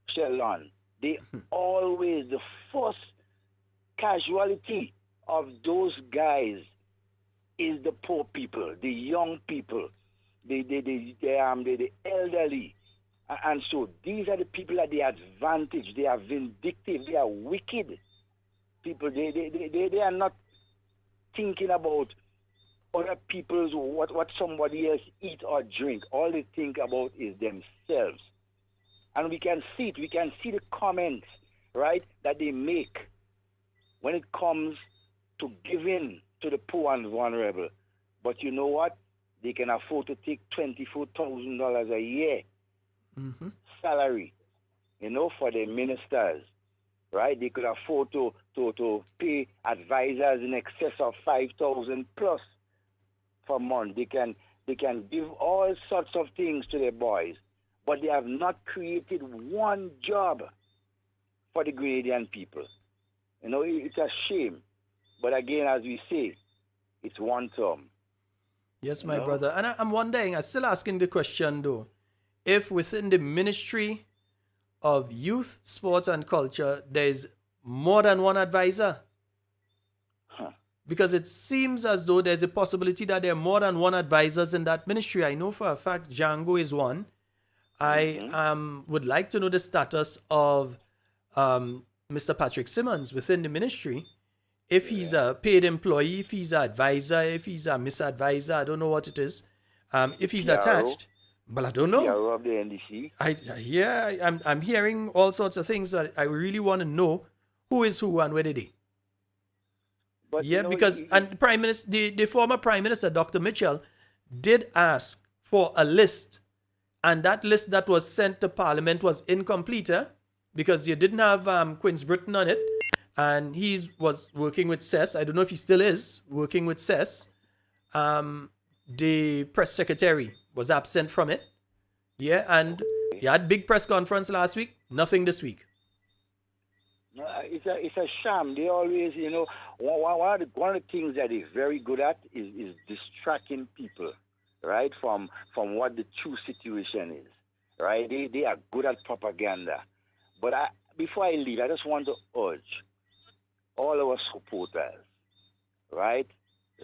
Sheldon, they always, the first casualty of those guys is the poor people, the young people, the elderly. And so these are the people at the advantage. They are vindictive. They are wicked people. They are not thinking about other people's, what somebody else eat or drink. All they think about is themselves. And we can see it. We can see the comments, right, that they make when it comes to giving to the poor and vulnerable. But you know what? They can afford to take $24,000 a year salary, for their ministers, right? They could afford to pay advisors in excess of $5,000 plus per month. They can give all sorts of things to their boys, but they have not created one job for the Grenadian people. It's a shame. But again, as we say, it's one term. Yes, my brother. And I'm wondering, I'm still asking the question though, if within the Ministry of Youth, Sport and Culture, there's more than one advisor. Because it seems as though there's a possibility that there are more than one advisors in that ministry. I know for a fact Django is one. I would like to know the status of Mr. Patrick Simmons within the ministry. If he's a paid employee, if he's an advisor, if he's a misadvisor, I don't know what it is. If he's attached, but I don't know. PRO of the NDC. I'm hearing all sorts of things. So I really want to know who is who and where they. But because Prime Minister, the former Prime Minister, Dr. Mitchell, did ask for a list, and that list that was sent to Parliament was incomplete because you didn't have Queen's Britain on it, and he was working with CES. I don't know if he still is working with CES. The press secretary was absent from it. And he had big press conference last week. Nothing this week. It's a sham. They always, one of the things that they're very good at is distracting people, right, from what the true situation is, right? They are good at propaganda. But before I leave, I just want to urge all our supporters, right?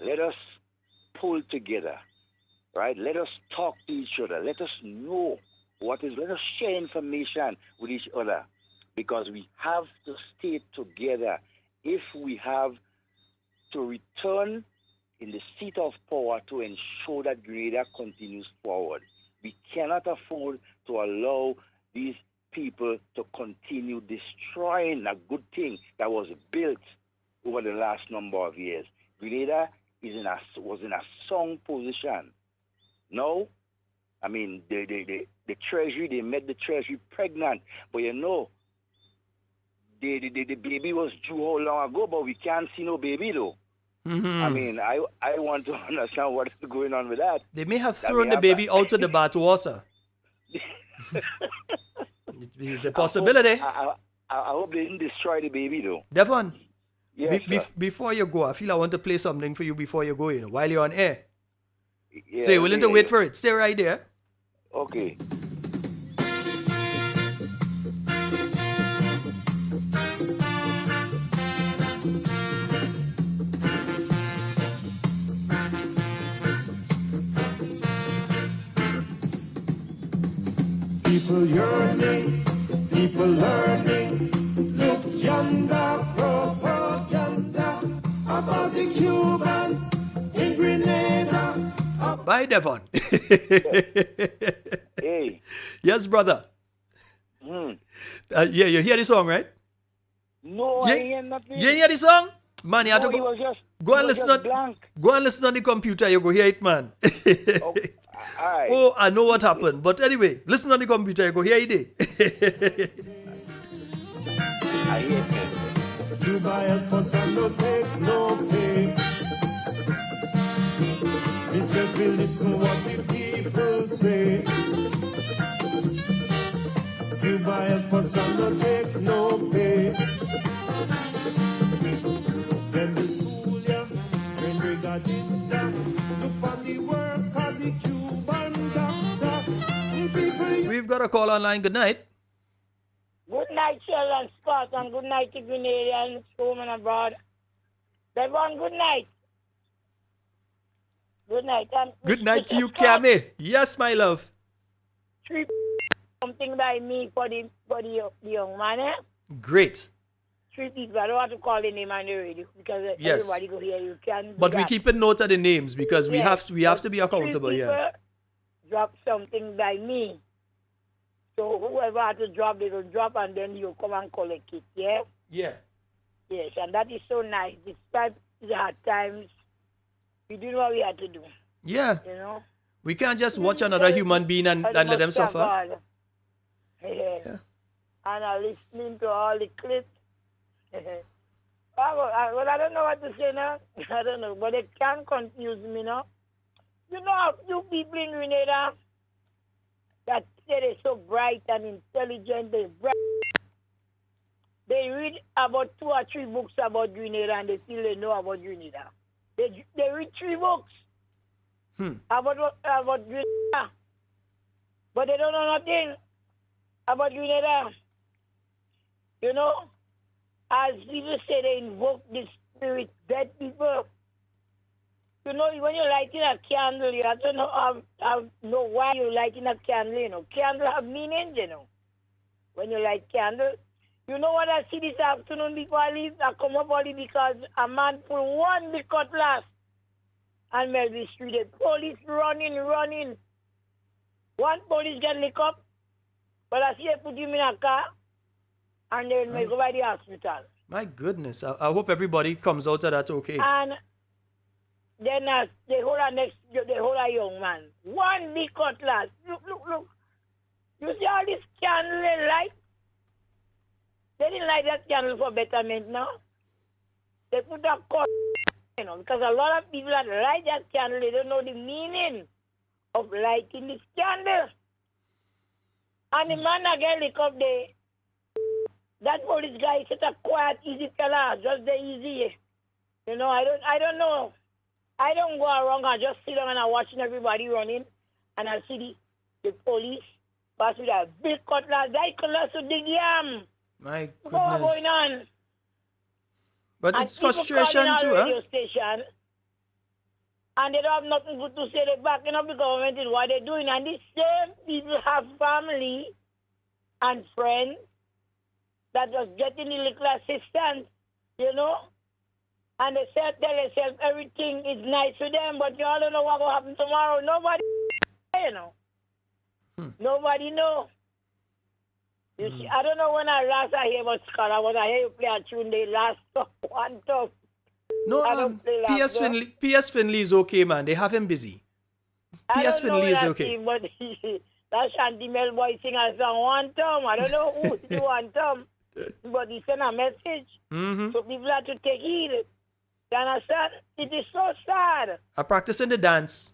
Let us pull together, right? Let us talk to each other. Let us know let us share information with each other, because we have to stay together if we have to return in the seat of power to ensure that Grenada continues forward. We cannot afford to allow these people to continue destroying a good thing that was built over the last number of years. Grenada was in a strong position. No, I mean the Treasury, they made the Treasury pregnant, but the baby was due how long ago, but we can't see no baby though. I mean, I want to understand what is going on with that. They may have thrown the baby out of the bath water. It's a possibility. I hope they didn't destroy the baby though. Devon, yes, before you go, I feel I want to play something for you before you go, while you're on air. Yeah, So you're willing to wait for it. Stay right there. Okay. People yearning, people learning, look yonder, propaganda about the Cubans in Grenada. Bye, Devon. Hey. Yes, brother. You hear the song, right? No, I hear nothing. You hear the song? Man, you have to go. Go and listen on the computer. You go hear it, man. Okay. Right. Oh, I know what happened. But anyway, listen on the computer. You go hear it. I hear it. You buy a fuss and no take no pay. We said we listen what the people say. You buy a fuss and no take no pay. When the school young, when we got this done, look on the work of the Cuban doctor. We've got a call online. Good night. Good night. night, Sheldon Scott, and good night to Grenadians, home and abroad. Everyone, good night. Good night. Good night to you, Cammy. Yes, my love. Three something by me for the young man, eh? Great. 3 people. I don't want to call the name on the radio because Yes. everybody go hear you. Can But we keep a note of the names because we have to be accountable. 3 people Yeah. drop something by me. So whoever had to drop, they will drop, and then you come and collect it. Yeah. Yeah. Yes, and that is so nice. Despite the hard times, we did what we had to do. Yeah. You know. We can't just watch another human being and let them suffer. Yeah. And I'm listening to all the clips. Well, I don't know what to say now. I don't know, but it can confuse me now. You know, a few people in Grenada that say they're so bright and intelligent, they're bright. They read about 2 or 3 books about Grenada and they feel they know about Grenada. They read 3 books about Grenada, but they don't know nothing about Grenada. You know, as people say, they invoke the spirit, dead people. You know, when you're lighting a candle, you have to know why you're lighting a candle, you know. Candle have meanings, you know. When you light candle. You know what I see this afternoon before I leave? I come up only because a man pulled 1 big cutlass and Melville Street. The police running. 1 police get licked up, but I see they put him in a car and then they go by the hospital. My goodness. I hope everybody comes out of that okay. And then they hold a young man. 1 big cutlass. Look. You see all this candle they light? They didn't light that candle for betterment now. They put a cut, you know, because a lot of people that light that candle, they don't know the meaning of lighting this candle. And the man that get licked up there, that police guy is such a quiet, easy fella, just the easy. You know, I don't know. I don't go around and just sit down and I'm watching everybody running, and I see the police pass with a big cutlass. That cutlass to dig yam. My What's goodness. going on? But and it's frustration too, radio station, and they don't have nothing good to say. They're backing up the government in what they're doing. And these same people have family and friends that was getting the little assistance, you know? And they tell themselves everything is nice for them, but you all don't know what will happen tomorrow. Nobody, you know. Nobody know. You see, I don't know when I hear about Scholar, but I hear you play a tune the last one top. No, PS Finley is okay, man. They have him busy. PS Finley is okay. But that Shanty Mel boy sing a song one time. I don't know who do one time, but he sent a message. So people have to take heed. You understand? It is so sad. I practicing the dance.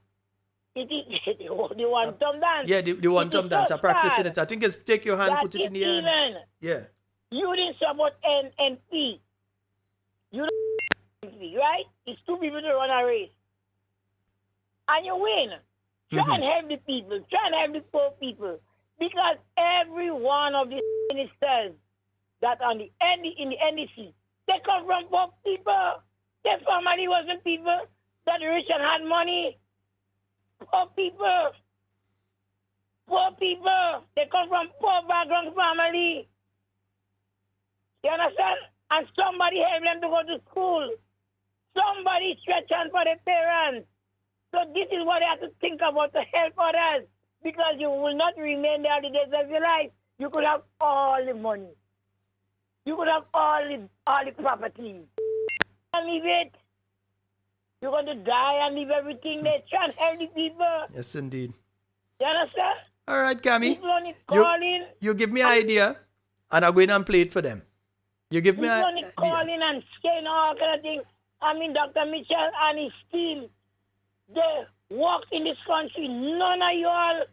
It is the one-tom dance. Yeah, the one-tom dance. I practicing it. I think it's take your hand, put it in the air. Yeah. You didn't support NNP. You don't NNP, right? It's 2 people to run a race. And you win. Try and help the people. Try and help the poor people. Because every one of the ministers that are in the NDC, they come from poor people. Their family wasn't people that rich and had money. Poor people. They come from poor background family. You understand? And somebody help them to go to school. Somebody stretch hands for their parents. So this is what they have to think about to help others. Because you will not remain there the days of your life. You could have all the money. You could have all the properties. And leave it. You're going to die and leave everything there. Try and help the people. Yes, indeed. You understand? All right, Cammy. People only calling. You give me an idea, and I'll go in and play it for them. You give me an idea. People only calling and saying all kind of things. I mean, Dr. Mitchell and his team, they work in this country. None of you all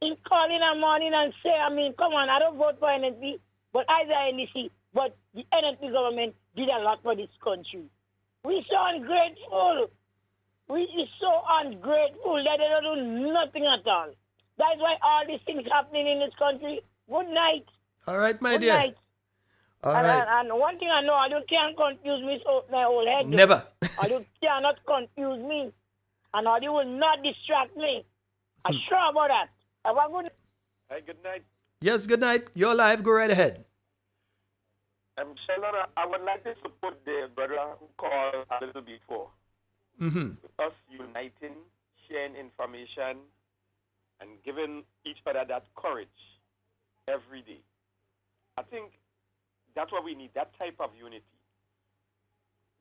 in calling a morning and say, I mean, come on, I don't vote for NNP, but either NDC, but the NNP government did a lot for this country. We so ungrateful. We is so ungrateful that they don't do nothing at all. That's why all these things happening in this country. Good night. All right, my Good dear. night. All right. And one thing I know, you can't confuse me so my whole head. Never. You cannot confuse me. And you will not distract me. I'm sure about that. Have a good night. Hey, good night. Yes, good night. You're live. Go right ahead. Sheldon, I would like to support the brother who called a little before. Mm-hmm. Us uniting, sharing information, and giving each other that courage every day. I think that's what we need, that type of unity.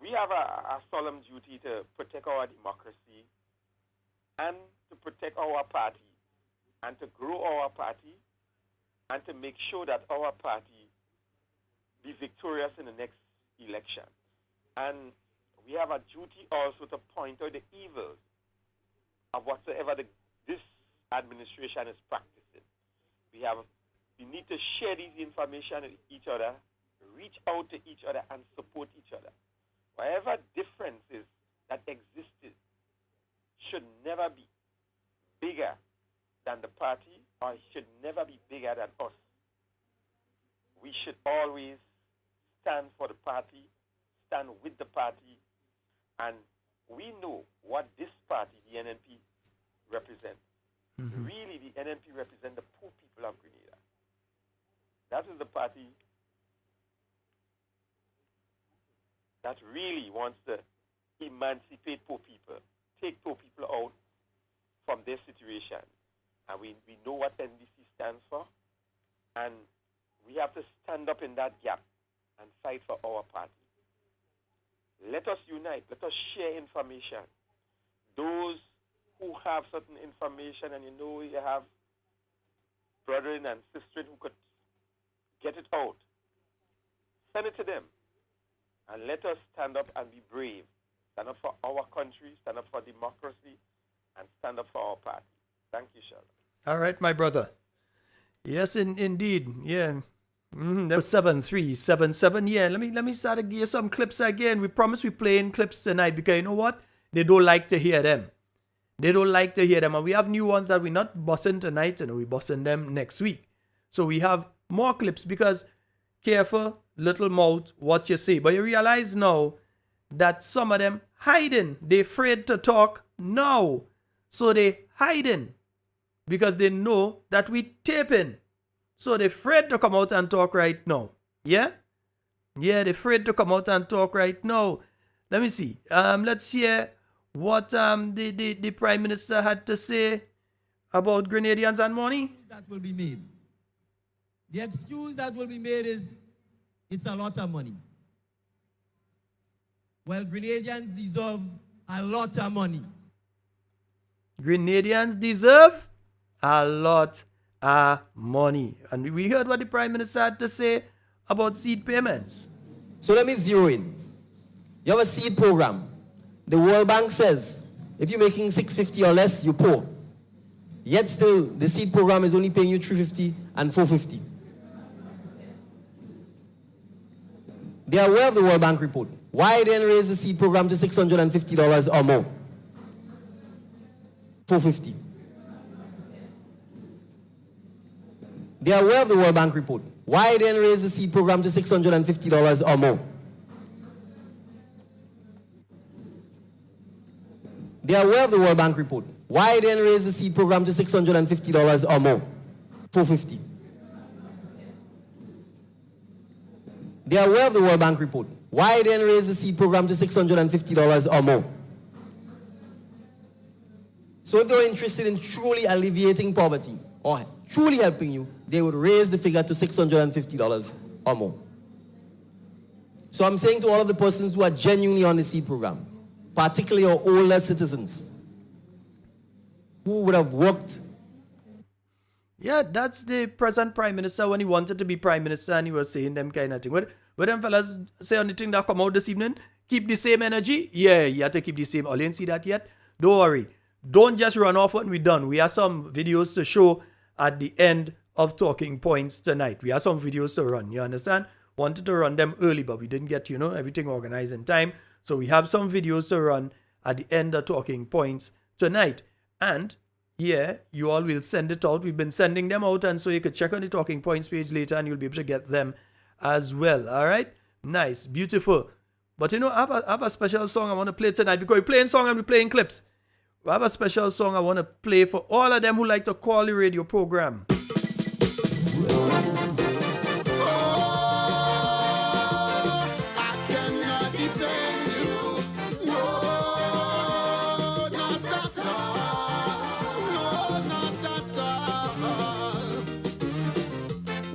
We have a solemn duty to protect our democracy and to protect our party and to grow our party and to make sure that our party be victorious in the next election. And we have a duty also to point out the evils of whatsoever this administration is practicing. We need to share this information with each other, reach out to each other, and support each other. Whatever differences that existed should never be bigger than the party, or should never be bigger than us. We should always stand for the party, stand with the party, and we know what this party, the NNP, represents. Mm-hmm. Really, the NNP represents the poor people of Grenada. That is the party that really wants to emancipate poor people, take poor people out from their situation. And we know what NDC stands for, and we have to stand up in that gap and fight for our party. Let us unite. Let us share information. Those who have certain information, and you know you have brethren and sisters who could get it out, send it to them. And let us stand up and be brave. Stand up for our country, stand up for democracy, and stand up for our party. Thank you, Sheldon. All right, my brother. Yes, indeed. Yeah. That was 7377. Yeah, let me start to give you some clips again. We promise we playing clips tonight because you know what? They don't like to hear them. They don't like to hear them. And we have new ones that we're not bossing tonight, and we're bossing them next week. So we have more clips because careful, little mouth, what you say. But you realize now that some of them hiding. They afraid to talk now. So they hiding because they know that we taping. So they're afraid to come out and talk right now. Yeah? Yeah, they're afraid to come out and talk right now. Let me see. Let's hear what the Prime Minister had to say about Grenadians and money. That will be made. The excuse that will be made is it's a lot of money. Well, Grenadians deserve a lot of money. Grenadians deserve a lot of money. And we heard what the Prime Minister had to say about seed payments. So let me zero in. You have a seed program. The World Bank says if you're making $650 or less, you're poor. Yet still, the seed program is only paying you $350 and $450. They are aware of the World Bank report. Why then raise the seed program to $650 or more? $450. They are aware of the World Bank report. Why then raise the seed program to $650 or more? They are aware of the World Bank report. Why then raise the seed program to $650 or more? $450. They are aware of the World Bank report. Why then raise the seed program to $650 or more? So if they were interested in truly alleviating poverty or truly helping you, they would raise the figure to $650 or more. So I'm saying to all of the persons who are genuinely on the seed program, particularly our older citizens, who would have worked. Yeah, that's the present Prime Minister when he wanted to be Prime Minister and he was saying them kind of thing. What them fellas say on the thing that come out this evening? Keep the same energy? Yeah, you have to keep the same. Oh, you didn't see that yet? Don't worry. Don't just run off when we're done. We have some videos to show at the end of Talking Points tonight. We have some videos to run, you understand? Wanted to run them early, but we didn't get, everything organized in time. So we have some videos to run at the end of Talking Points tonight. And yeah, you all will send it out. We've been sending them out, and so you could check on the Talking Points page later and you'll be able to get them as well. All right, nice, beautiful. But you know, I have a special song I want to play tonight because we're playing song and we're playing clips. I have a special song I want to play for all of them who like to call the radio program.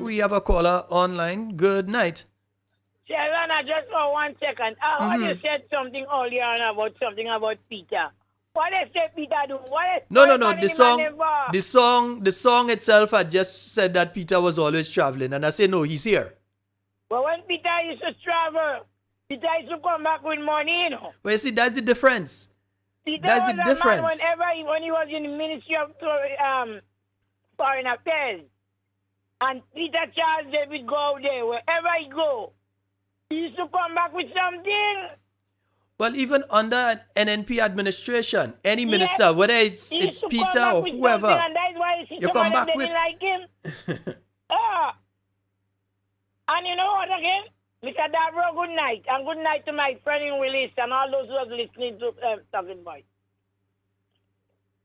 We have a caller online. Good night. Shelana, just for 1 second. I heard you said something earlier on about something about Peter. What is Peter do? No. The song itself, I just said that Peter was always traveling, and I say no, he's here. But when Peter used to travel, Peter used to come back with money, you know. Well, you see, that's the difference. Peter that's was the a difference. man when he was in the Ministry of Foreign Affairs, and Peter Charles David go out there wherever he go, he used to come back with something. Well, even under an NNP administration, any minister, whether it's Peter or whoever, and that's why you come back with. Didn't like him. And you know what again? Mr. Dabro, good night. And good night to my friend in Willis and all those who are listening to Talking Boy.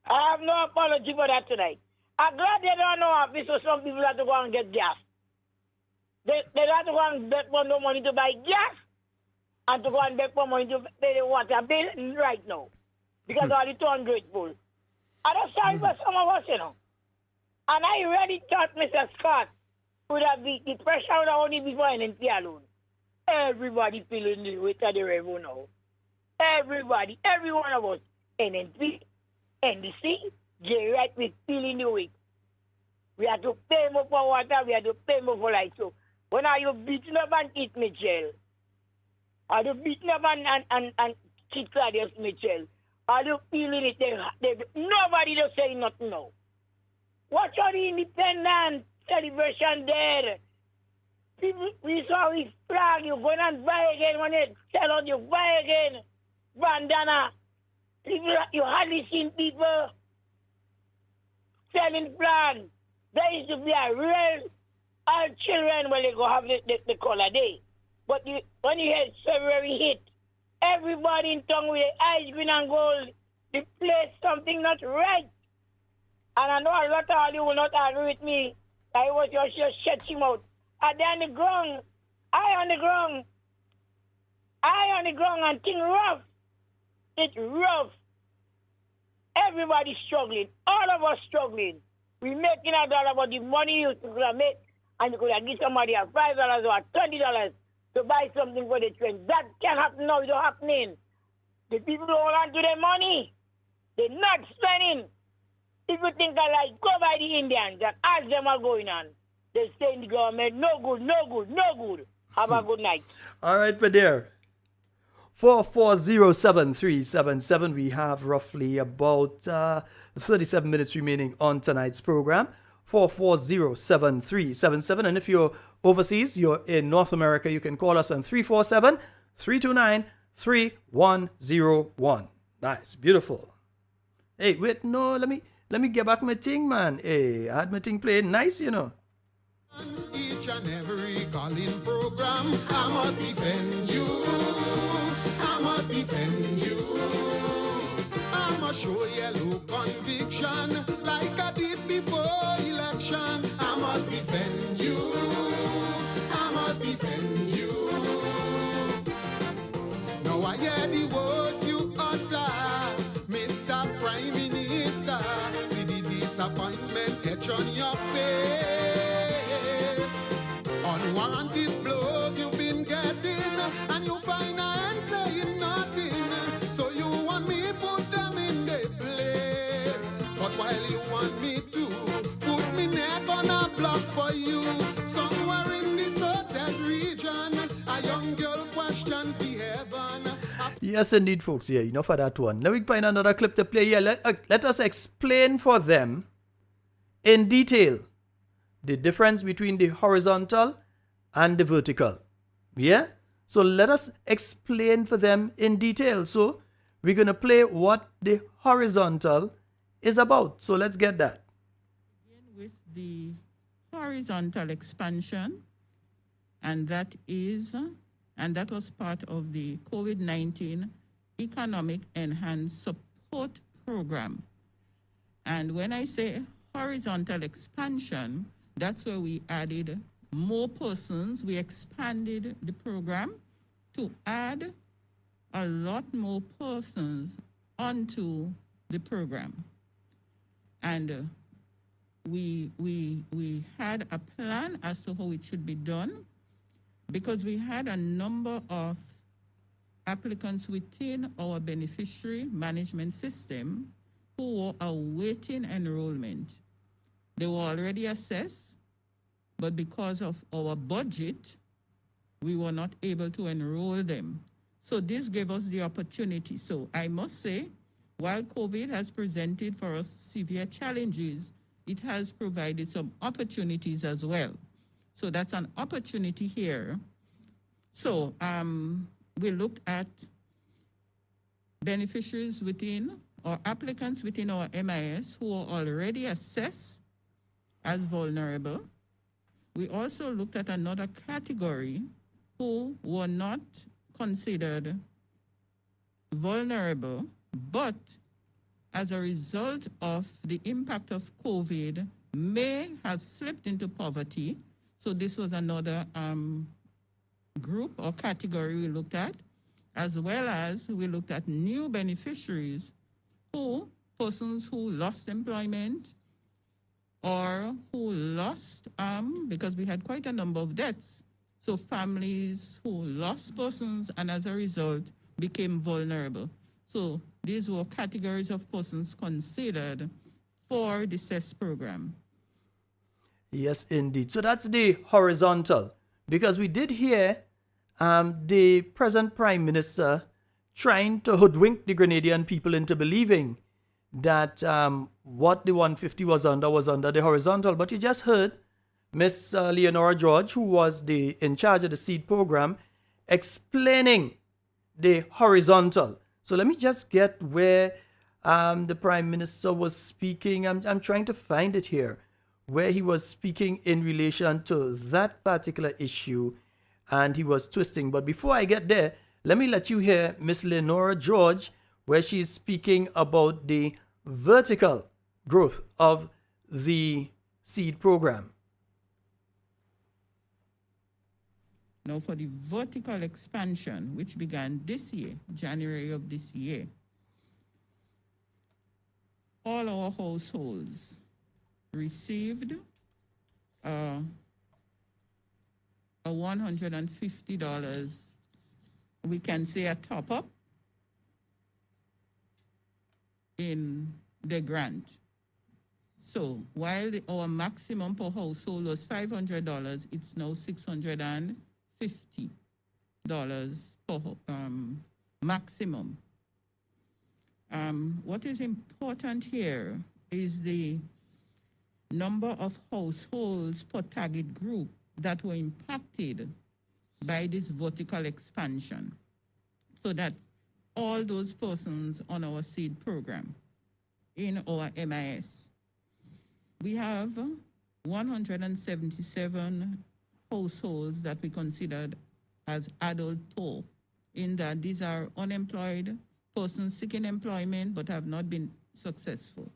I have no apology for that tonight. I'm glad they don't know office, so some people have to go and get gas. They have to go and bet for no money to buy gas and to go and beg for money to pay the water bill right now. Because all the too ungrateful. I'm sorry for some of us, you know. And I really thought Mr. Scott would have been, the pressure would have only been for NNP alone. Everybody feeling the weight of the revenue now. Everybody, every one of us, NNP, NDC, get right with feeling the weight. We have to pay more for water, we have to pay more for light. So when are you beating up and eat Mitchell? Are you beating up and kick Claudius Mitchell? Are you feeling it? Nobody does say nothing now. Watch all the independent celebration there. People, we saw his flag, you go and buy again. When they sell out, you buy again. Bandana. People, you hardly seen people selling flags. There used to be a real all children when they go have the color day. But when you had February hit, everybody in town with their eyes green and gold, they place something not right. And I know a lot of you will not agree with me. I was just shut him out. And then the ground, eye on the ground, and thing rough. It's rough. Everybody's struggling. All of us struggling. We're making a dollar, but the money you could have made, and you could have given somebody $5 or $20 to buy something for the train. That can't happen now. It's not happening. The people don't hold on to their money. They're not spending. If you think I like, go by the Indians and ask them what's going on. They stay in the government. No good, no good, no good. Have a good night. All right, but there. 4407377. We have roughly about 37 minutes remaining on tonight's program. 4407377. And if you're overseas, you're in North America, you can call us on 347-329-3101. Nice, beautiful. Hey, wait, no, let me get back my thing, man. Hey, I had my thing playing nice, you know. Each and every calling program, I must defend you. I must defend you. I must show yellow conviction like I did before election. I must defend you. I must defend you. Now I hear the words you utter, Mr. Prime Minister. See the disappointment etched on your face. Unwanted blows you've been getting, and you find I ain't saying nothing. So you want me put them in their place, but while you want me to put me neck on a block for you, somewhere in the southern region, a young girl questions the heaven. Yes, indeed, folks. Yeah, enough of that one. Let me find another clip to play here. Let us explain for them in detail the difference between the horizontal and the vertical. Yeah? So let us explain for them in detail. So we're going to play what the horizontal is about. So let's get that. Begin with the horizontal expansion. and that was part of the COVID-19 Economic Enhanced Support Program. And when I say horizontal expansion, that's where we added more persons. We expanded the program to add a lot more persons onto the program. And we had a plan as to how it should be done, because we had a number of applicants within our beneficiary management system who were awaiting enrollment. They were already assessed, but because of our budget, we were not able to enroll them. So this gave us the opportunity. So I must say, while COVID has presented for us severe challenges, it has provided some opportunities as well. So that's an opportunity here. So we looked at beneficiaries within or applicants within our MIS who are already assessed as vulnerable. We also looked at another category who were not considered vulnerable, but as a result of the impact of COVID, may have slipped into poverty. So this was another group or category we looked at, as well as we looked at new beneficiaries persons who lost employment or who lost, because we had quite a number of deaths. So families who lost persons and as a result became vulnerable. So these were categories of persons considered for the CES program. Yes, indeed. So that's the horizontal, because we did hear the present Prime Minister trying to hoodwink the Grenadian people into believing that what the 150 was under the horizontal. But you just heard Miss Leonora George, who was in charge of the seed program, explaining the horizontal. So let me just get where the Prime Minister was speaking. I'm trying to find it here, where he was speaking in relation to that particular issue, and he was twisting. But before I get there, let me let you hear Miss Leonora George, where she's speaking about the vertical growth of the seed program. Now for the vertical expansion, which began this year, January of this year, all our households received a $150, we can say a top-up in the grant. So while our maximum per household was $500, it's now $650 per maximum. What is important here is the number of households per target group that were impacted by this vertical expansion. So that's all those persons on our seed program in our MIS. We have 177 households that we considered as adult poor, in that these are unemployed persons seeking employment but have not been successful.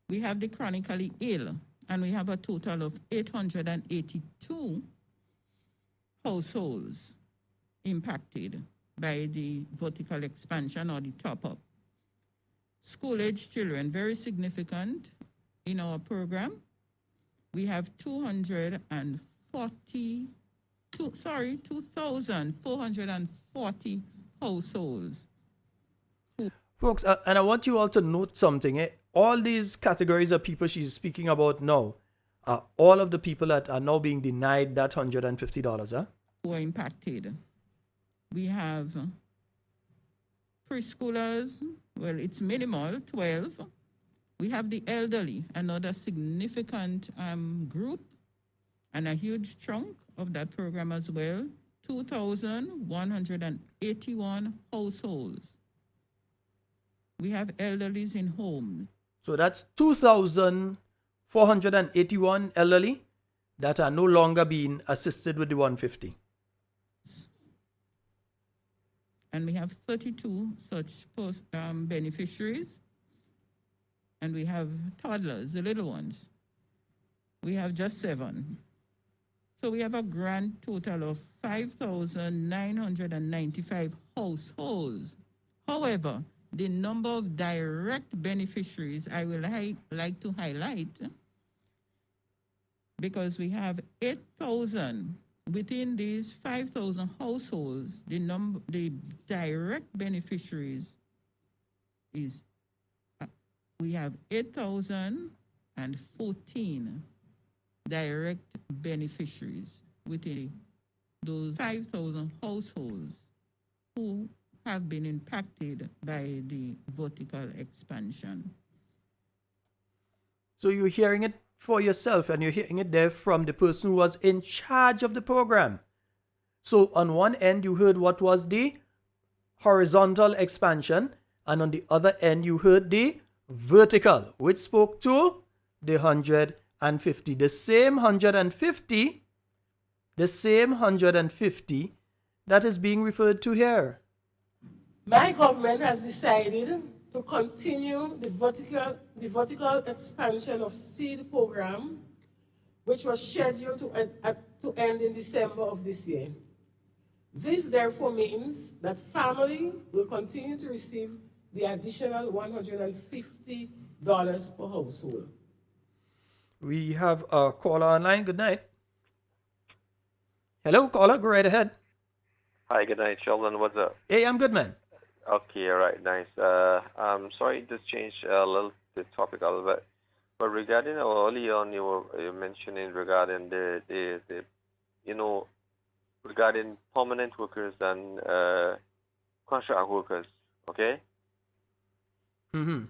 We have the chronically ill, and we have a total of 882 households impacted by the vertical expansion or the top-up. School-age children, very significant in our program. We have 2,440 households. Folks, and I want you all to note something. All these categories of people she's speaking about now are all of the people that are now being denied that $150. Who are impacted. We have preschoolers, well, it's minimal, 12. We have the elderly, another significant group, and a huge chunk of that program as well, 2,181 households. We have elderlies in homes. So that's 2,481 elderly that are no longer being assisted with the 150. And we have 32 such beneficiaries. And we have toddlers, the little ones. We have just 7. So we have a grand total of 5,995 households. However, the number of direct beneficiaries I will like to highlight, because we have 8,000 within these 5,000 households. The direct beneficiaries is we have 8,014 direct beneficiaries within those 5,000 households who have been impacted by the vertical expansion. So you're hearing it for yourself, and you're hearing it there from the person who was in charge of the program. So on one end, you heard what was the horizontal expansion, and on the other end, you heard the vertical, which spoke to the 150. The same 150 that is being referred to here. My government has decided to continue the vertical expansion of seed program, which was scheduled to end in December of this year. This therefore means that family will continue to receive the additional $150 per household. We have a caller online. Good night. Hello, caller. Go right ahead. Hi, good night, Sheldon. What's up? Hey, I'm good, man. Okay, all right, nice. I'm sorry to change the topic a little bit, but regarding earlier on, you were mentioning regarding the regarding permanent workers and contract workers. Okay. Mm-hmm.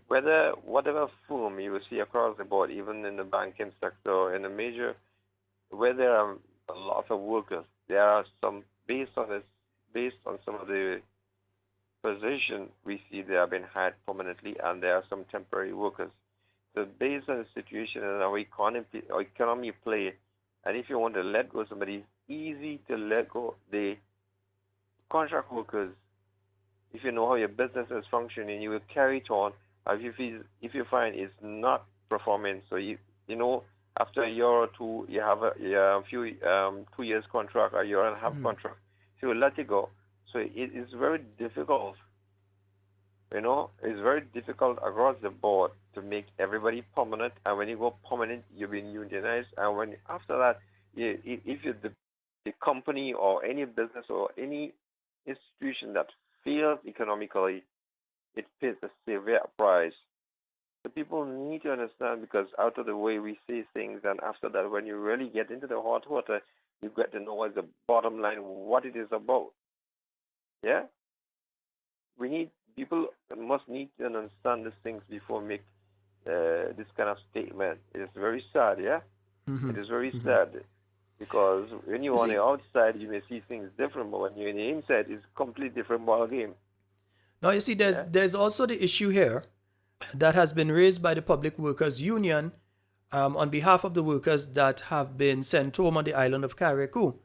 Whatever firm you will see across the board, even in the banking sector, in the major, where there are a lot of workers, there are some based on some of the position we see they have been hired permanently, and there are some temporary workers. So based on the situation and our economy play, and if you want to let go somebody, it's easy to let go the contract workers. If you know how your business is functioning, you will carry it on. If you find it's not performing, so you know after a year or two you have a few 2 years contract or a year and a half contract, so you let it go. So it is very difficult. It's very difficult across the board to make everybody permanent. And when you go permanent, you've been unionized. And when after that, if you're the company or any business or any institution that fails economically, it pays a severe price. So people need to understand, because out of the way we say things, and after that, when you really get into the hot water, you get to know what's the bottom line, what it is about. Yeah? People must need to understand these things before make this kind of statement. It is very sad, yeah? Mm-hmm. It is very sad, because when you're on the outside, you may see things different, but when you're in the inside, it's a completely different ball game. Now, you see, there's also the issue here that has been raised by the Public Workers Union on behalf of the workers that have been sent home on the island of Carriacou.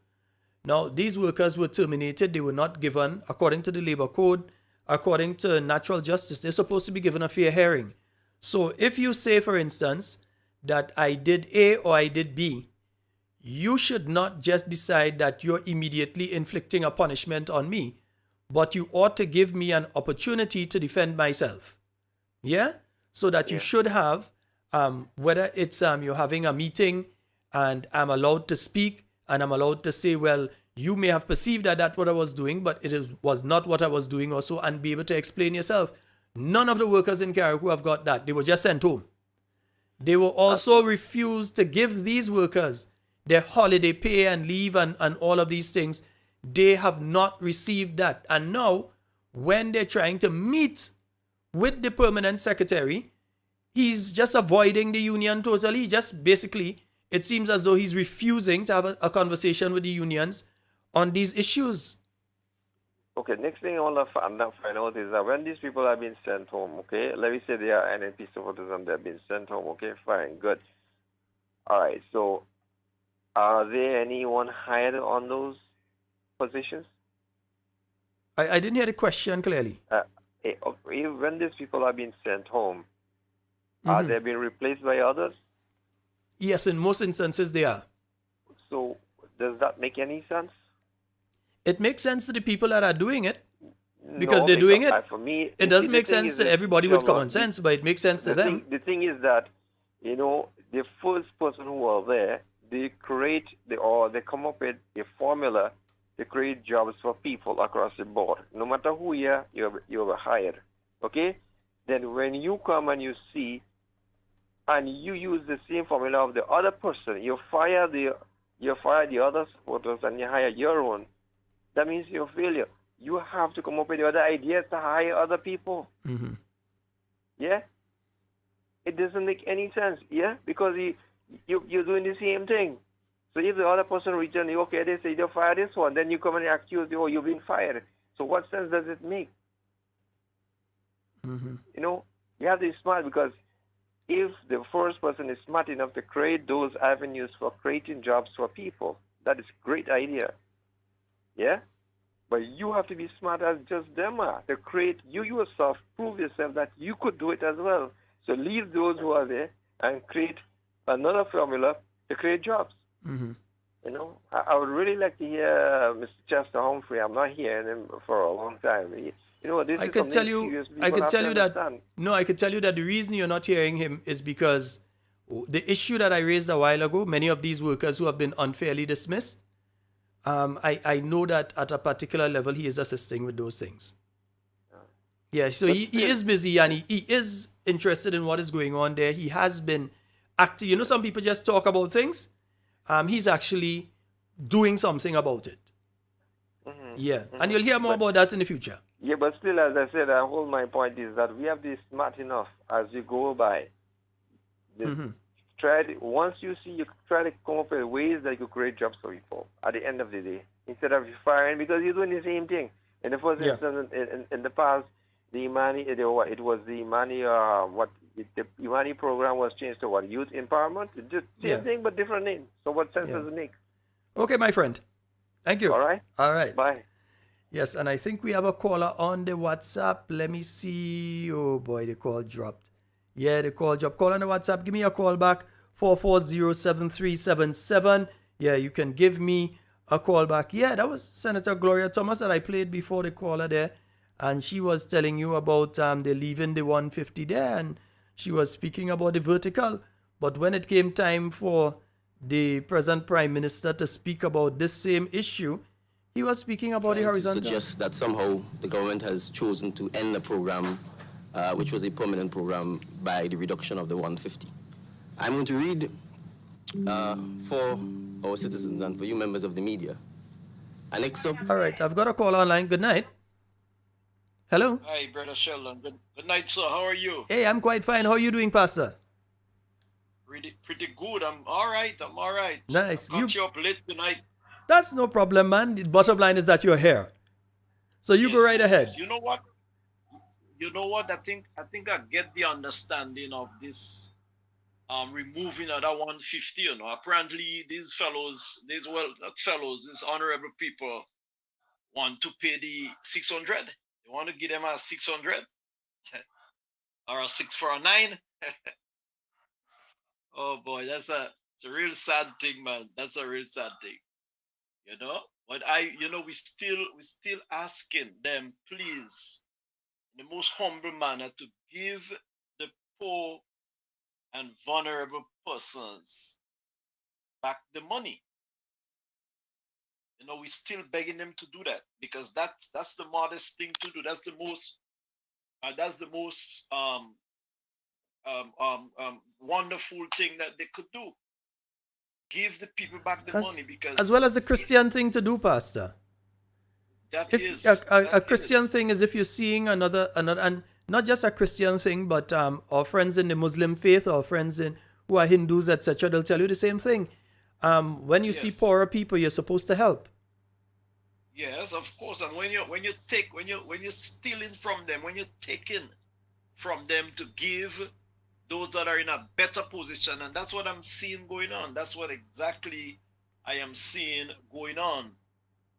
Now, these workers were terminated. They were not given, according to the Labor Code, according to natural justice, they're supposed to be given a fair hearing. So if you say, for instance, that I did A or I did B, you should not just decide that you're immediately inflicting a punishment on me, but you ought to give me an opportunity to defend myself. Yeah? So that you should have, whether it's you're having a meeting and I'm allowed to speak and I'm allowed to say, well, you may have perceived that that's what I was doing, but was not what I was doing also, and be able to explain yourself. None of the workers in Carriacou have got that. They were just sent home. They were also refused to give these workers their holiday pay and leave and all of these things. They have not received that. And now, when they're trying to meet with the permanent secretary, he's just avoiding the union totally. Just basically, it seems as though he's refusing to have a conversation with the unions on these issues. Okay, next thing I want to find out is that when these people have been sent home, okay, let me say they are NNP supporters and they've been sent home, okay, fine, good. All right, so Are there anyone hired on those positions? I didn't hear the question clearly. When these people are being sent home, are they being replaced by others? Yes, in most instances they are. So does that make any sense? It makes sense to the people that are doing it because No, they're doing it. For me, It doesn't make sense to everybody with common sense, but it makes sense to them. The thing is that, the first person who are there, they come up with a formula to create jobs for people across the board. No matter who you're hired. Okay? Then when you come and you see and you use the same formula of the other person, you fire the other supporters and you hire your own, that means you're a failure. You have to come up with other ideas to hire other people. Yeah? It doesn't make any sense, yeah? Because you're doing the same thing. So if the other person returns, okay, they say you fire this one, then you come and accuse, oh, you've been fired. So what sense does it make? You have to be smart, because if the first person is smart enough to create those avenues for creating jobs for people, that is a great idea. Yeah? But you have to be smart as just them are to create, you yourself, prove yourself that you could do it as well. So leave those who are there and create another formula to create jobs. I would really like to hear Mr. Chester Humphrey. I'm not hearing him for a long time. I could tell you that the reason you're not hearing him is because the issue that I raised a while ago, many of these workers who have been unfairly dismissed, I know that at a particular level he is assisting with those things. Yeah, so he is busy and he is interested in what is going on there. He has been active. Some people just talk about things. He's actually doing something about it. And you'll hear more about that in the future. Yeah, but still, as I said, my point is that we have to be smart enough as we go by. Once you see, you try to come up with ways that you create jobs for people at the end of the day, instead of firing, because you're doing the same thing. In the first instance, in the past, the Imani program was changed to what? Youth empowerment? Just same thing, but different name. So what sense does it make? Okay, my friend. Thank you. All right. Bye. Yes, and I think we have a caller on the WhatsApp. Let me see. Oh boy, the call dropped. Yeah, the call dropped. Call on the WhatsApp. Give me a call back. 440-7377. Yeah, you can give me a call back. Yeah, that was Senator Gloria Thomas that I played before the caller there. And she was telling you about they leaving the 150 there. And she was speaking about the vertical. But when it came time for the present Prime Minister to speak about this same issue, he was speaking about the horizontal. Suggests that somehow the government has chosen to end the program, which was a permanent program, by the reduction of the 150. I'm going to read for our citizens and for you members of the media an excerpt. All right, I've got a call online. Good night. Hello. Hi, Brother Sheldon. Good night, sir. How are you? Hey, I'm quite fine. How are you doing, Pastor? Pretty good. I'm all right. Nice. I got you up late tonight. That's no problem, man. The bottom line is that you're here. So you go right ahead. You know what? I think I get the understanding of this removing of that 150. Apparently these honorable people want to pay the 600. They want to give them a 600 or a 6 for a 9. Oh boy, it's a real sad thing, man. That's a real sad thing. But we still asking them, please, in the most humble manner, to give the poor and vulnerable persons back the money. We're still begging them to do that, because that's the modest thing to do. That's the most wonderful thing that they could do. Give the people back the money, because as well as the Christian thing to do, Pastor. A Christian thing is if you're seeing another, and not just a Christian thing, but our friends in the Muslim faith, our friends who are Hindus, etc., they'll tell you the same thing. When you see poorer people, you're supposed to help. Yes, of course. And when you're stealing from them, when you're taking from them to give those that are in a better position, and that's what I'm seeing going on. That's what exactly I am seeing going on,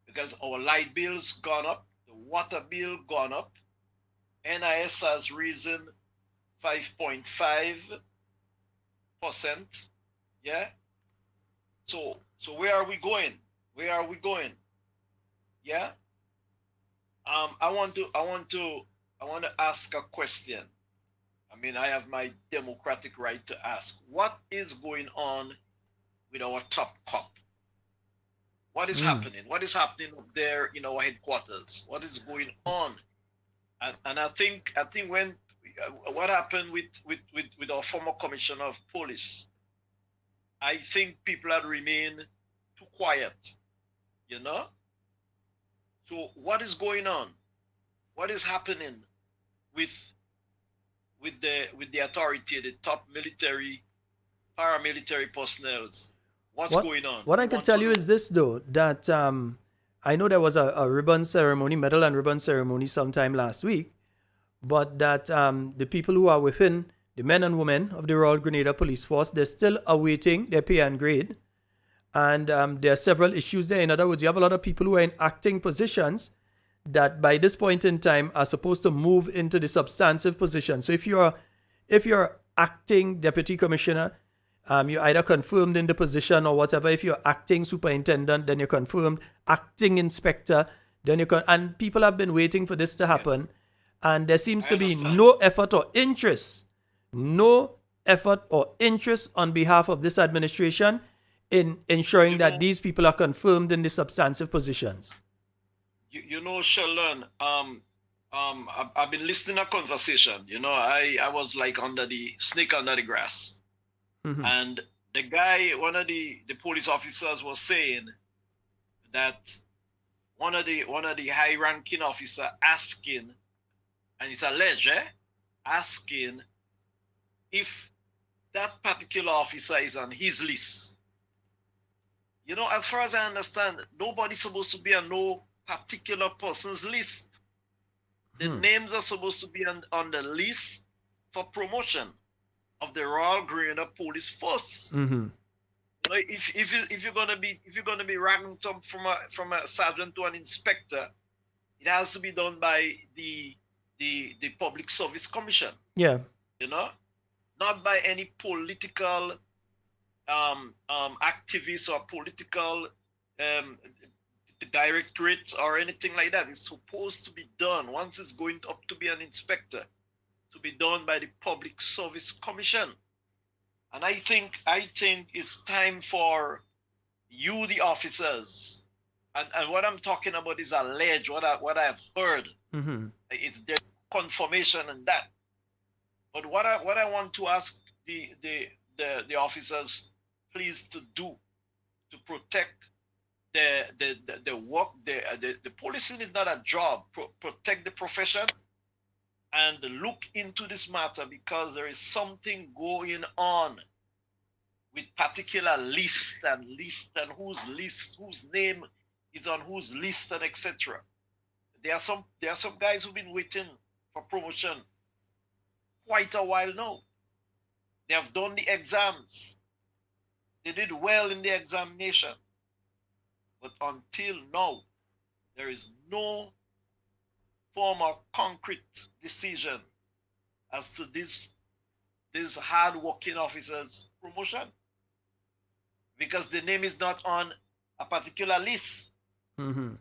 because our light bills gone up, the water bill gone up, NIS has risen 5.5%. Yeah. So where are we going? Where are we going? Yeah. I want to ask a question. I mean, I have my democratic right to ask. What is going on with our top cop? What is happening? What is happening up there in our headquarters? What is going on? And I think when what happened with our former commissioner of police, I think people had remained too quiet, you know. So what is going on? What is happening with the authority, the top military, paramilitary personnel? What's going on? What I can tell you is this, though, that I know there was a ribbon ceremony, medal and ribbon ceremony sometime last week, but that the people who are within, the men and women of the Royal Grenada Police Force, they're still awaiting their pay and grade. And there are several issues there. In other words, you have a lot of people who are in acting positions that by this point in time are supposed to move into the substantive position. So if you're acting deputy commissioner, you're either confirmed in the position or whatever. If you're acting superintendent, then you're confirmed. Acting inspector, then and people have been waiting for this to happen. Yes. And there seems to be no effort or interest on behalf of this administration in ensuring that these people are confirmed in the substantive positions. You know, Sheldon, I've been listening to a conversation. You know, I was like snake under the grass. Mm-hmm. And the guy, one of the police officers was saying that one of the high-ranking officer asking, and it's alleged, asking if that particular officer is on his list. You know, as far as I understand, nobody's supposed to be on no particular person's list. The names are supposed to be on the list for promotion of the Royal Grenada Police Force. Mm-hmm. You know, if you're gonna be ranked up from a sergeant to an inspector, it has to be done by the Public Service Commission. Yeah. You know, not by any political activist or political directorate or anything like that. It's supposed to be done, once it's going up to be an inspector, to be done by the Public Service Commission. And I think it's time for you, the officers, and what I'm talking about is alleged, what I've heard. Mm-hmm. It's their confirmation and that. But what I want to ask the officers please to do to protect the work, the policing is not a job. Protect the profession and look into this matter, because there is something going on with particular list and whose name is on whose list and etc. There are some guys who've been waiting for promotion quite a while now. They have done the exams. They did well in the examination. But until now, there is no form of concrete decision as to this hard-working officer's promotion, because the name is not on a particular list. Mm-hmm.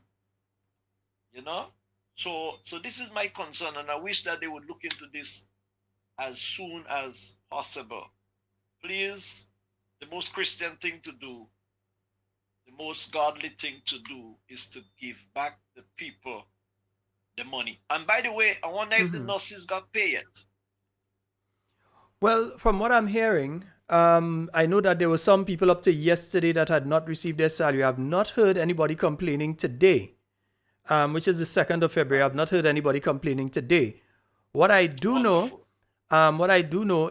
You know, so this is my concern, and I wish that they would look into this as soon as possible. Please, the most Christian thing to do, the most godly thing to do, is to give back the people the money. And by the way, I wonder if the nurses got paid yet. Well, from what I'm hearing, I know that there were some people up to yesterday that had not received their salary. I've not heard anybody complaining today, which is the 2nd of February. I've not heard anybody complaining today. What I do know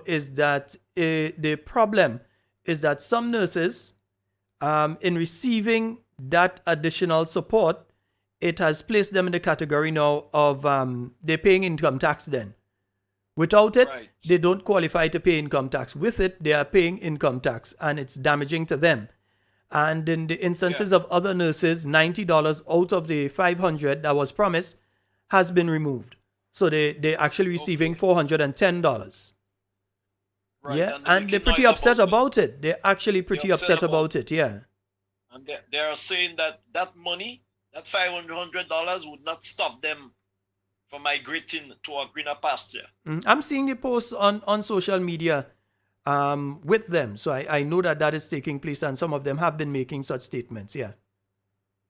is that the problem is that some nurses, in receiving that additional support, it has placed them in the category now of they're paying income tax then. Without it, they don't qualify to pay income tax. With it, they are paying income tax, and it's damaging to them. And in the instances of other nurses, $90 out of the $500 that was promised has been removed. So they're actually receiving $410. Right, Yeah, and the and they're wicked pretty noise upset about about it. They're actually pretty upset about it, yeah. And they are saying that that money, that $500 would not stop them from migrating to a greener pasture. I'm seeing the posts on social media with them. So I know that is taking place, and some of them have been making such statements, yeah.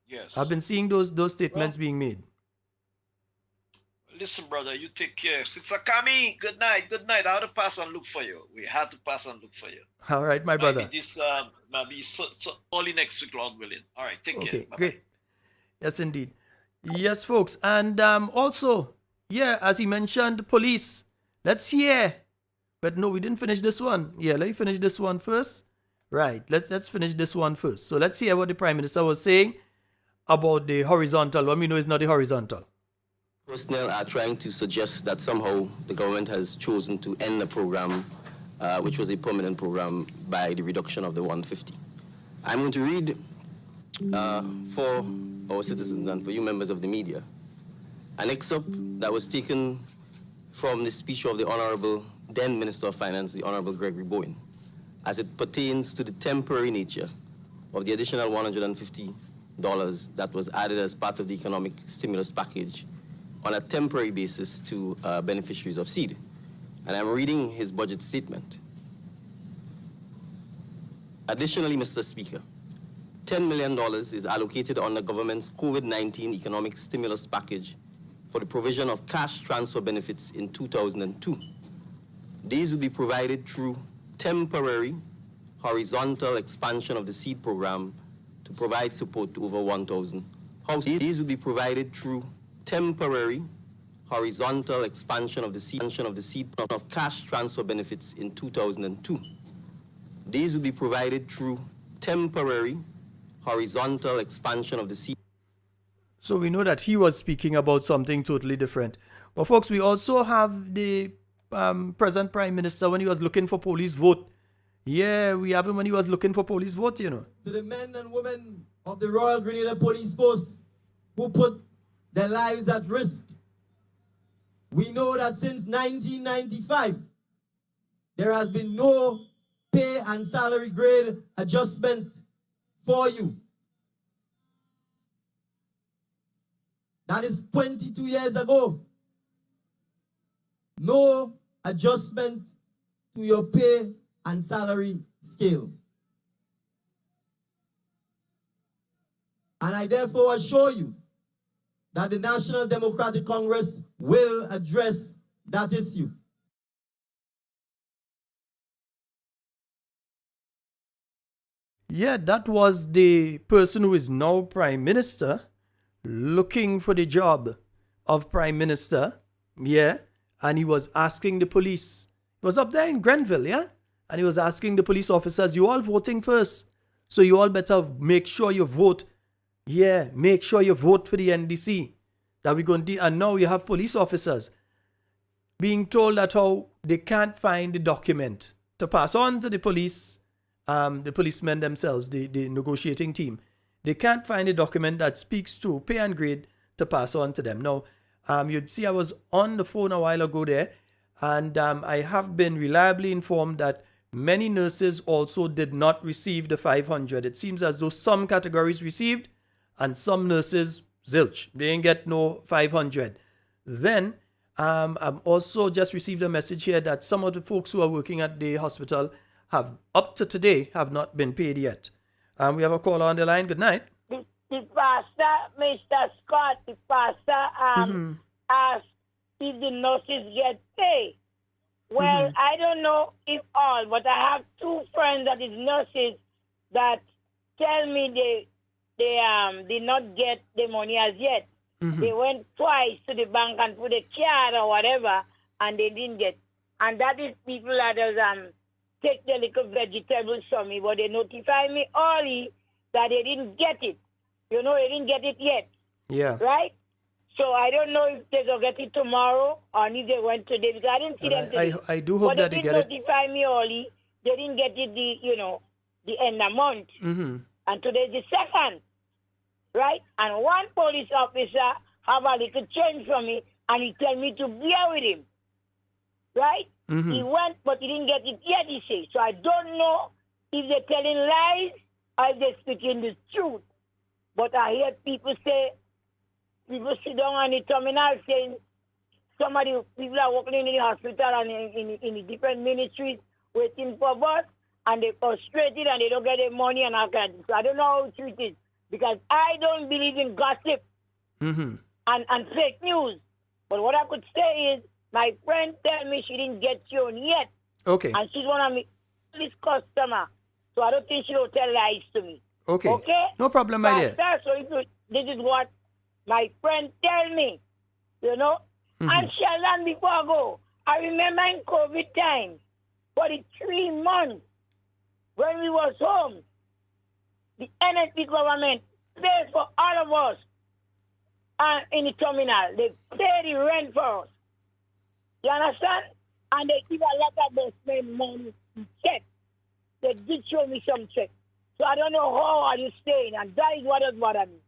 Yes. I've been seeing those statements being made. Listen, brother, you take care. Sister Kami, good night, good night. I had to pass and look for you. We had to pass and look for you. All right, my brother. Maybe this maybe so early next week, Lord willing. All right, take care. Okay, Bye-bye. great. Yes, indeed. Yes, folks. And also, yeah, as he mentioned, police. Let's hear. But no, we didn't finish this one. Yeah, let me finish this one first. Right, let's finish this one first. So let's hear what the Prime Minister was saying about the horizontal. What we know is not the horizontal. Personnel are trying to suggest that somehow the government has chosen to end the program, which was a permanent program, by the reduction of the 150. I'm going to read for our citizens and for you members of the media an excerpt that was taken from the speech of the Honorable then Minister of Finance, the Honorable Gregory Bowen, as it pertains to the temporary nature of the additional $150 that was added as part of the economic stimulus package on a temporary basis to beneficiaries of seed. And I'm reading his budget statement. Additionally, Mr. Speaker, $10 million is allocated on the government's COVID-19 economic stimulus package for the provision of cash transfer benefits in 2002. These will be provided through temporary horizontal expansion of the seed program to provide support to over 1,000 households. These will be provided through temporary horizontal expansion of the seed of cash transfer benefits in 2002. These will be provided through temporary horizontal expansion of the seed. So we know that he was speaking about something totally different. But folks, we also have the present Prime Minister when he was looking for police vote. Yeah, we have him when he was looking for police vote, you know. To the men and women of the Royal Grenadier Police Force who put their lives at risk. We know that since 1995, there has been no pay and salary grade adjustment for you. That is 22 years ago. No adjustment to your pay and salary scale. And I therefore assure you that the National Democratic Congress will address that issue. Yeah, that was the person who is now Prime Minister looking for the job of Prime Minister. Yeah, and he was asking the police. He was up there in Grenville, yeah? And he was asking the police officers, you all voting first. So you all better make sure you vote. Yeah, make sure you vote for the NDC. That we're going to, and now you have police officers being told that how they can't find the document to pass on to the police, the policemen themselves, the negotiating team. They can't find a document that speaks to pay and grade to pass on to them. Now, you'd see I was on the phone a while ago there, and I have been reliably informed that many nurses also did not receive the 500. It seems as though some categories received and some nurses, zilch. They didn't get no 500. Then, I've also just received a message here that some of the folks who are working at the hospital have, up to today, have not been paid yet. We have a caller on the line. Good night. The pastor, Mr. Scott, the pastor asked if the nurses get paid. Well, I don't know if all, but I have two friends that is nurses that tell me they did not get the money as yet. They went twice to the bank and put a card or whatever, and they didn't get. And that is people that take the little vegetables from me, but they notify me early that they didn't get it. You know, they didn't get it yet. Yeah. Right? So I don't know if they will get it tomorrow or if they went today, because I didn't see them today. I do hope that they get it. But they didn't notify me early. They didn't get it the end of month. and today is the second, right? And one police officer have a little change from me, and he tell me to bear with him, right? He went, but he didn't get it yet, he says. So I don't know if they're telling lies or if they're speaking the truth. But I hear people say, people sit down on the terminal saying, people are working in the hospital and in the different ministries waiting for bus, and they're frustrated and they don't get their money and all kinds. So I don't know how true it is, because I don't believe in gossip and fake news. But what I could say is, my friend tell me she didn't get you on yet. Okay. And she's one of this customer. So I don't think she will tell lies to me. Okay. Okay? No problem, my dear. So this is what my friend tell me. You know? And Sheldon, before I go, I remember in COVID time, for the 3 months when we was home, the NSP government paid for all of us in the terminal. They pay the rent for us. You understand? And they give a lot of us money in check. They did show me some check. So I don't know how are you staying, and that is what does bother me.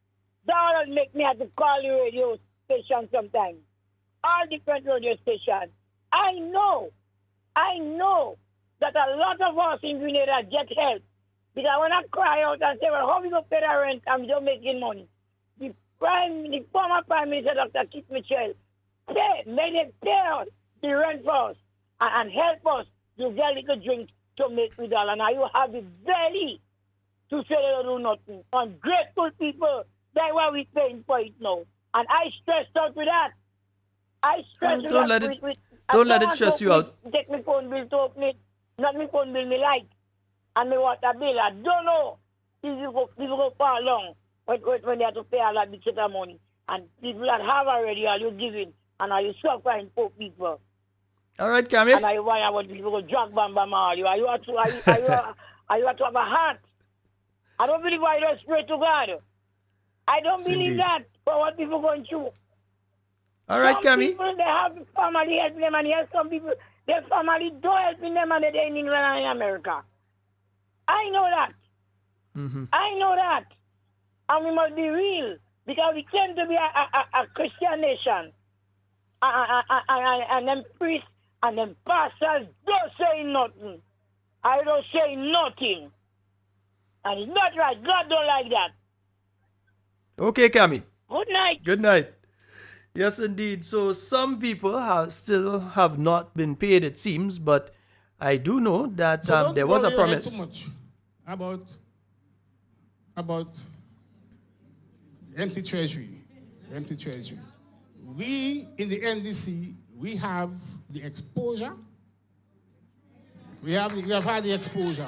That does make me have to call the radio station sometimes. All different radio stations. I know that a lot of us in Grenada get help. Because when I cry out and say, well, how we going to pay the rent? I'm just making money. The former Prime Minister, Dr. Keith Mitchell, may they pay us the rent for us and help us to get a little drink to make with all. And now you have the belly to say they don't do nothing. Ungrateful people, that's why we're paying for it now. And I stressed out with that. Don't let it stress you out. Take my phone bill to open it. Not my phone bill me like. And my water bill. I don't know if people go far along when they have to pay all that big set of money. And people that have already, are you giving? And are you suffering poor people? All right, Camille. And are you why about people go drag bam all you? Are you to have a heart? I don't believe I don't pray to God. I don't believe that for what people going through. All right, Camille. Some people, they have family helping them, and yes, some people, their family don't helping them, and they're in England and in America. I know that. I know that. And we must be real, because we claim to be a Christian nation. And them priests and them pastors don't say nothing. I don't say nothing. And it's not right. God don't like that. Okay, Camille. Good night. Good night. Yes, indeed. So some people still have not been paid, it seems, but I do know that there was a promise. Too much about empty treasury. We in the NDC, we have the exposure. We have had the exposure.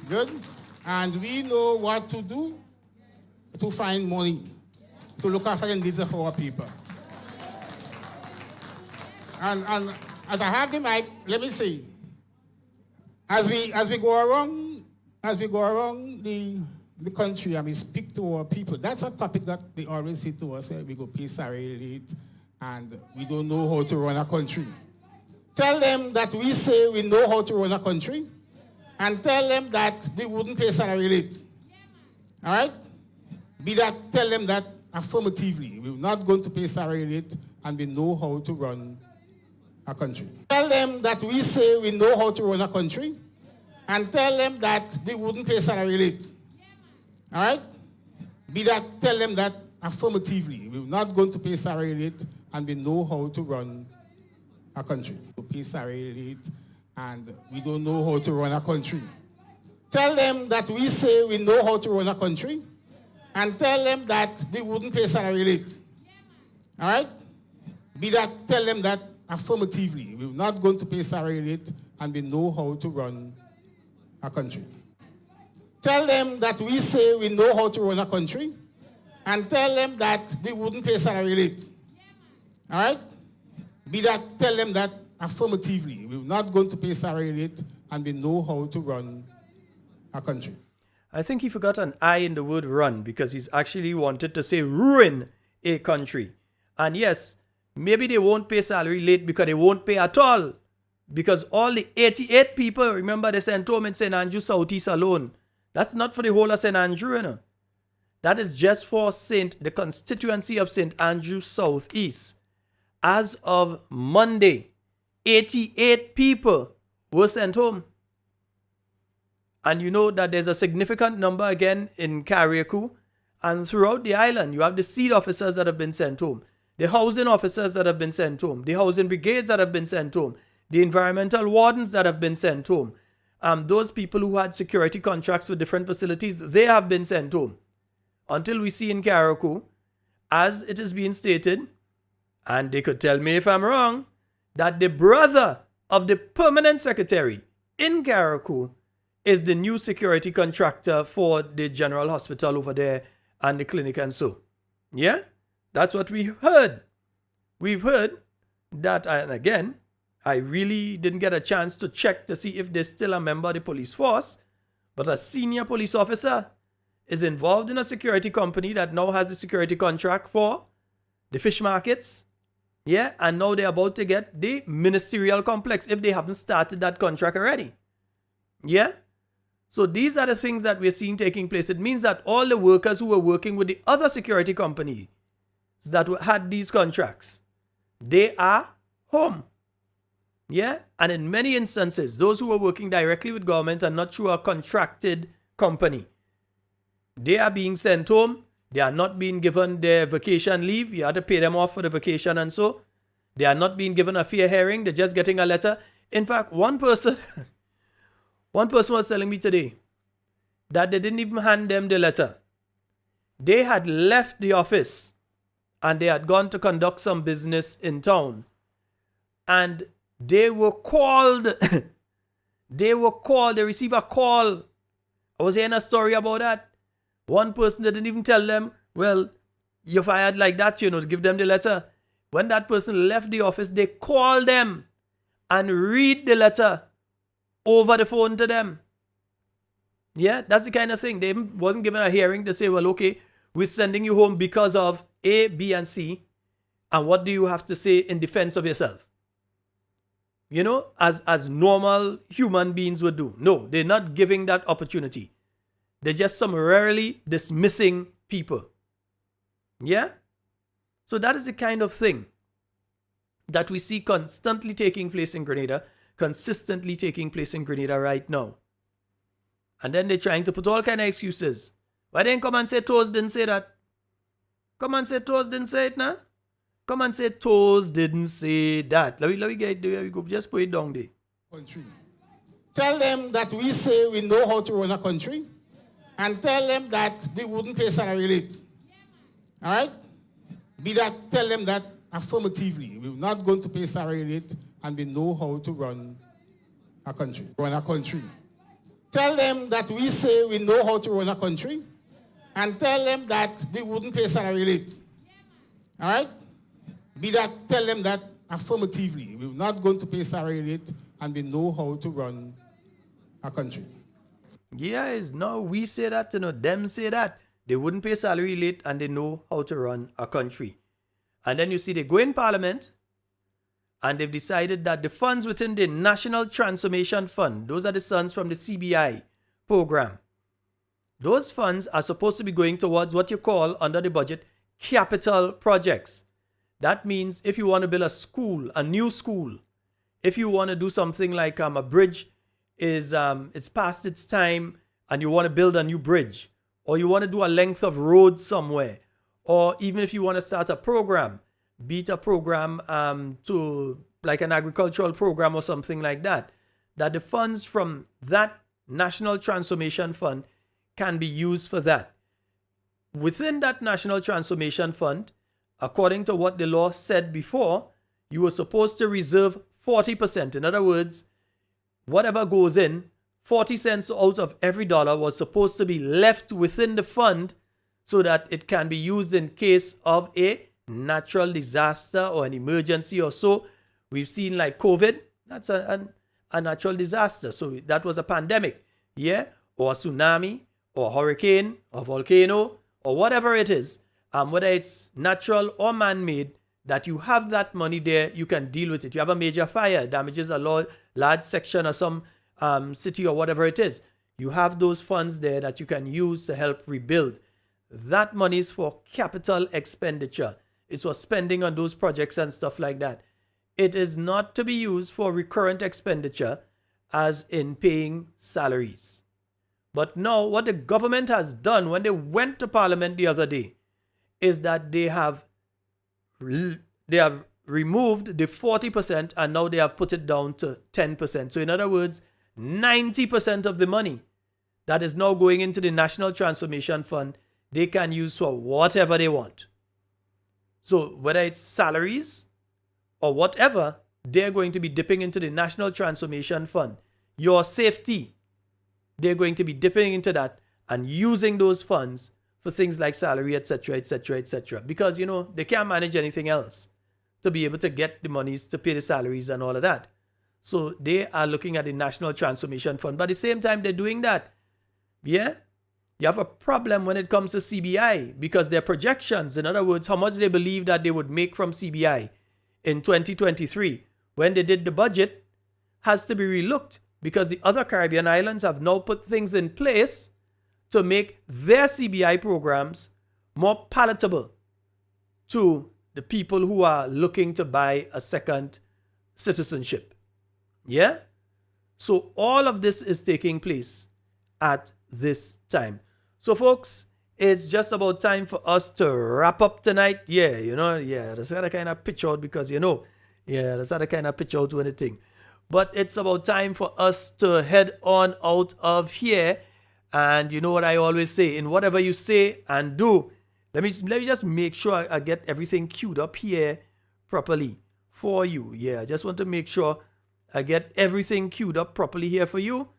Good, and we know what to do to find money to look after the needs of our people. And as I have the mic, let me say, as we go around the country and we speak to our people, that's a topic that they always say to us, we go pay salary late and we don't know how to run a country. Tell them that we say we know how to run a country, and tell them that we wouldn't pay salary late. All right? Tell them that affirmatively. We're not going to pay salary rate, and we know how to run a country. Tell them that we say we know how to run a country, and tell them that we wouldn't pay salary rate. All right? Tell them that affirmatively. We're not going to pay salary rate, and we know how to run a country. We pay salary rate, and we don't know how to run a country. Tell them that we say we know how to run a country, and tell them that we wouldn't pay salary rate. All right? Tell them that affirmatively. We're not going to pay salary rate, and we know how to run a country. Tell them that we say we know how to run a country, and tell them that we wouldn't pay salary rate. All right? Tell them that affirmatively. We're not going to pay salary rate, and we know how to run a country. I think he forgot an I in the word run, because he's actually wanted to say ruin a country. And yes, maybe they won't pay salary late because they won't pay at all. Because all the 88 people, remember the St. Thomas and St. Andrew Southeast alone, That's not for the whole of St. Andrew, you know. That is just for the constituency of St. Andrew Southeast. As of Monday, 88 people were sent home. And you know that there's a significant number again in Carriacou and throughout the island. You have the seed officers that have been sent home, the housing officers that have been sent home, the housing brigades that have been sent home, the environmental wardens that have been sent home. Those people who had security contracts with different facilities, they have been sent home. Until we see in Carriacou, as it is being stated, and they could tell me if I'm wrong, that the brother of the permanent secretary in Carriacou is the new security contractor for the general hospital over there and the clinic and so. Yeah, that's what we heard. We've heard that, and again, I really didn't get a chance to check to see if there's still a member of the police force, but a senior police officer is involved in a security company that now has a security contract for the fish markets. Yeah, and now they're about to get the ministerial complex if they haven't started that contract already. Yeah? So these are the things that we're seeing taking place. It means that all the workers who were working with the other security companies that had these contracts, they are home. Yeah? And in many instances, those who were working directly with government and not through a contracted company, they are being sent home. They are not being given their vacation leave. You have to pay them off for the vacation and so. They are not being given a fair hearing. They're just getting a letter. In fact, one person was telling me today that they didn't even hand them the letter. They had left the office and they had gone to conduct some business in town. And they were called. They received a call. I was hearing a story about that. One person didn't even tell them, well, you're fired like that, to give them the letter. When that person left the office, they called them and read the letter over the phone to them. Yeah, that's the kind of thing. They wasn't given a hearing to say, well, okay, we're sending you home because of A, B, and C. And what do you have to say in defense of yourself? As normal human beings would do. No, they're not giving that opportunity. They're just summarily dismissing people. Yeah? So that is the kind of thing that we see constantly taking place in Grenada, consistently taking place in Grenada right now. And then they're trying to put all kind of excuses. Why didn't come and say Toes didn't say that? Come and say Toes didn't say it now? Come and say Toes didn't say that. Let me get there. We go. Just put it down there. Country. Tell them that we say we know how to run a country. And tell them that we wouldn't pay salary late. All right? Tell them that affirmatively. We're not going to pay salary late and we know how to run a country. Tell them that we say we know how to run a country. And tell them that we wouldn't pay salary late. All right? Tell them that affirmatively. We're not going to pay salary late and we know how to run a country. Yeah, it's no, we say that, them say that. They wouldn't pay salary late and they know how to run a country. And then you see they go in parliament and they've decided that the funds within the National Transformation Fund, those are the funds from the CBI program, those funds are supposed to be going towards what you call under the budget capital projects. That means if you want to build a school, a new school, if you want to do something like a bridge it's past its time and you want to build a new bridge, or you want to do a length of road somewhere, or even if you want to start a program, be it a program to like an agricultural program or something like that, that the funds from that National Transformation Fund can be used for that. Within that National Transformation Fund, according to what the law said before, you were supposed to reserve 40%. In other words, whatever goes in, 40 cents out of every dollar was supposed to be left within the fund so that it can be used in case of a natural disaster or an emergency or so. We've seen like COVID, that's a natural disaster. So that was a pandemic, yeah, or a tsunami, or a hurricane, or volcano, or whatever it is, whether it's natural or man-made, that you have that money there, you can deal with it. You have a major fire, damages a large section of some city or whatever it is. You have those funds there that you can use to help rebuild. That money is for capital expenditure. It's for spending on those projects and stuff like that. It is not to be used for recurrent expenditure, as in paying salaries. But now what the government has done when they went to Parliament the other day is that they have removed the 40% and now they have put it down to 10%. So in other words, 90% of the money that is now going into the National Transformation Fund, they can use for whatever they want. So whether it's salaries or whatever, they're going to be dipping into the National Transformation Fund. Your safety, they're going to be dipping into that and using those funds for things like salary, etc., etc., etc. Because, you know, they can't manage anything else to be able to get the monies to pay the salaries and all of that. So they are looking at the National Transformation Fund. But at the same time, they're doing that. Yeah? You have a problem when it comes to CBI because their projections, in other words, how much they believe that they would make from CBI in 2023 when they did the budget, has to be relooked because the other Caribbean islands have now put things in place to make their CBI programs more palatable to the people who are looking to buy a second citizenship. Yeah? So all of this is taking place at this time. So folks, it's just about time for us to wrap up tonight. Yeah, you know, yeah, that's how I kind of pitch out because, you know, yeah, that's how I kind of pitch out when anything. But it's about time for us to head on out of here. And you know what I always say, in whatever you say and do, let me just make sure I get everything queued up here properly for you. Yeah, I just want to make sure I get everything queued up properly here for you.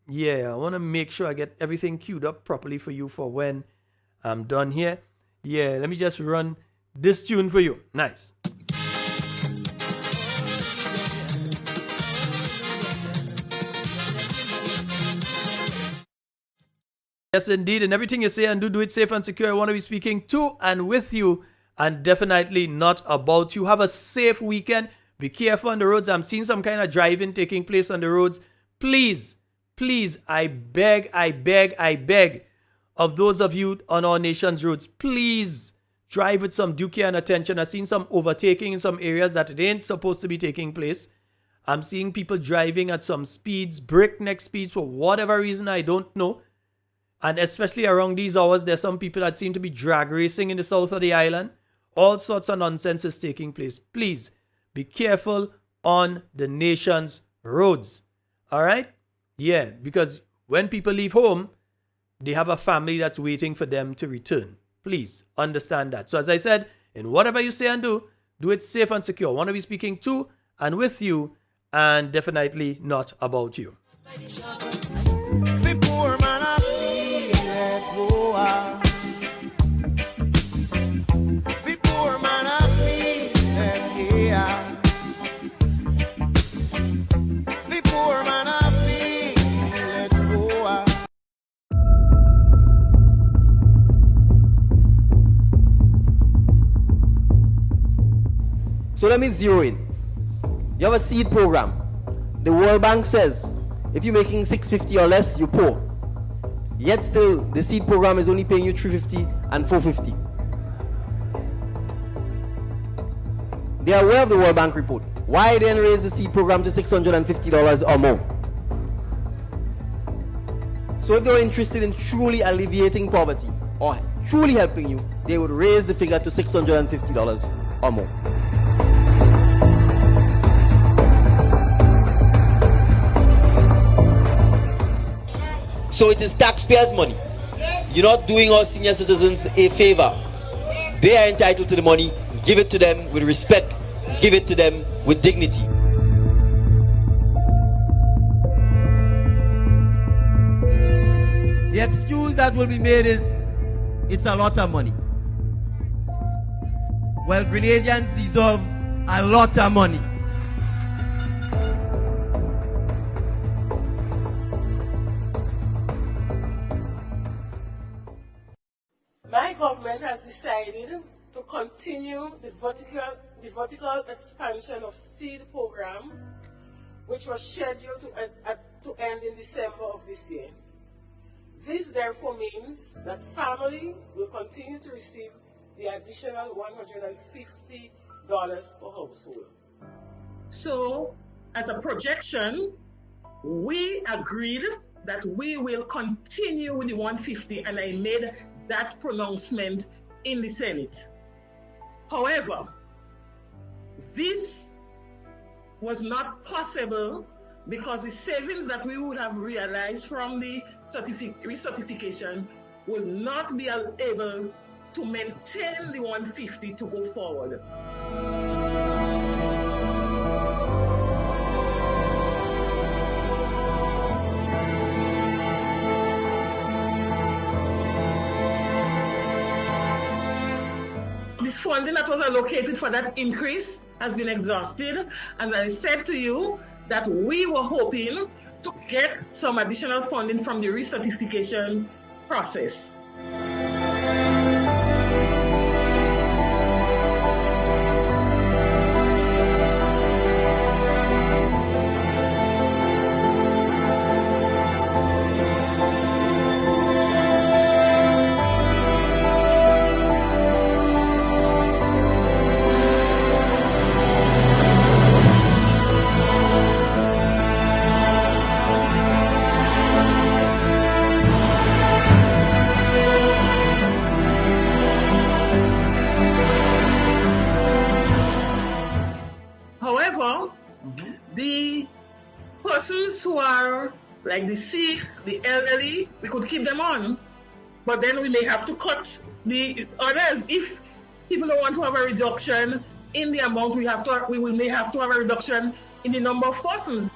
Yeah, I want to make sure I get everything queued up properly for you for when I'm done here. Yeah, let me just run this tune for you. Nice. Yes, indeed. And everything you say and do it safe and secure. I want to be speaking to and with you and definitely not about you. Have a safe weekend. Be careful on the roads. I'm seeing some kind of driving taking place on the roads. Please, I beg of those of you on our nation's roads, please drive with some due care and attention. I've seen some overtaking in some areas that it ain't supposed to be taking place. I'm seeing people driving at some speeds, breakneck speeds for whatever reason, I don't know. And especially around these hours, there's some people that seem to be drag racing in the south of the island. All sorts of nonsense is taking place. Please be careful on the nation's roads. All right? Yeah, because when people leave home, they have a family that's waiting for them to return. Please understand that. So as I said, in whatever you say and do it safe and secure. I want to be speaking to and with you and definitely not about you. So let me zero in. You have a seed program. The World Bank says if you're making $650 or less, you're poor. Yet still, the seed program is only paying you $350 and $450. They are aware of the World Bank report. Why then raise the seed program to $650 or more? So if they were interested in truly alleviating poverty or truly helping you, they would raise the figure to $650 or more. So it is taxpayers' money. You're not doing our senior citizens a favor. They are entitled to the money. Give it to them with respect. Give it to them with dignity. The excuse that will be made is, it's a lot of money. Well, Grenadians deserve a lot of money. My government has decided to continue the vertical expansion of seed program, which was scheduled to end in December of this year. This therefore means that family will continue to receive the additional $150 per household. So, as a projection, we agreed that we will continue with the 150, and I made that pronouncement in the Senate. However, this was not possible because the savings that we would have realized from the recertification would not be able to maintain the 150 to go forward. This funding that was allocated for that increase has been exhausted, and I said to you that we were hoping to get some additional funding from the recertification process. However, the persons who are like the sick, the elderly, we could keep them on, but then we may have to cut the others. If people don't want to have a reduction in the amount, we may have to have a reduction in the number of persons.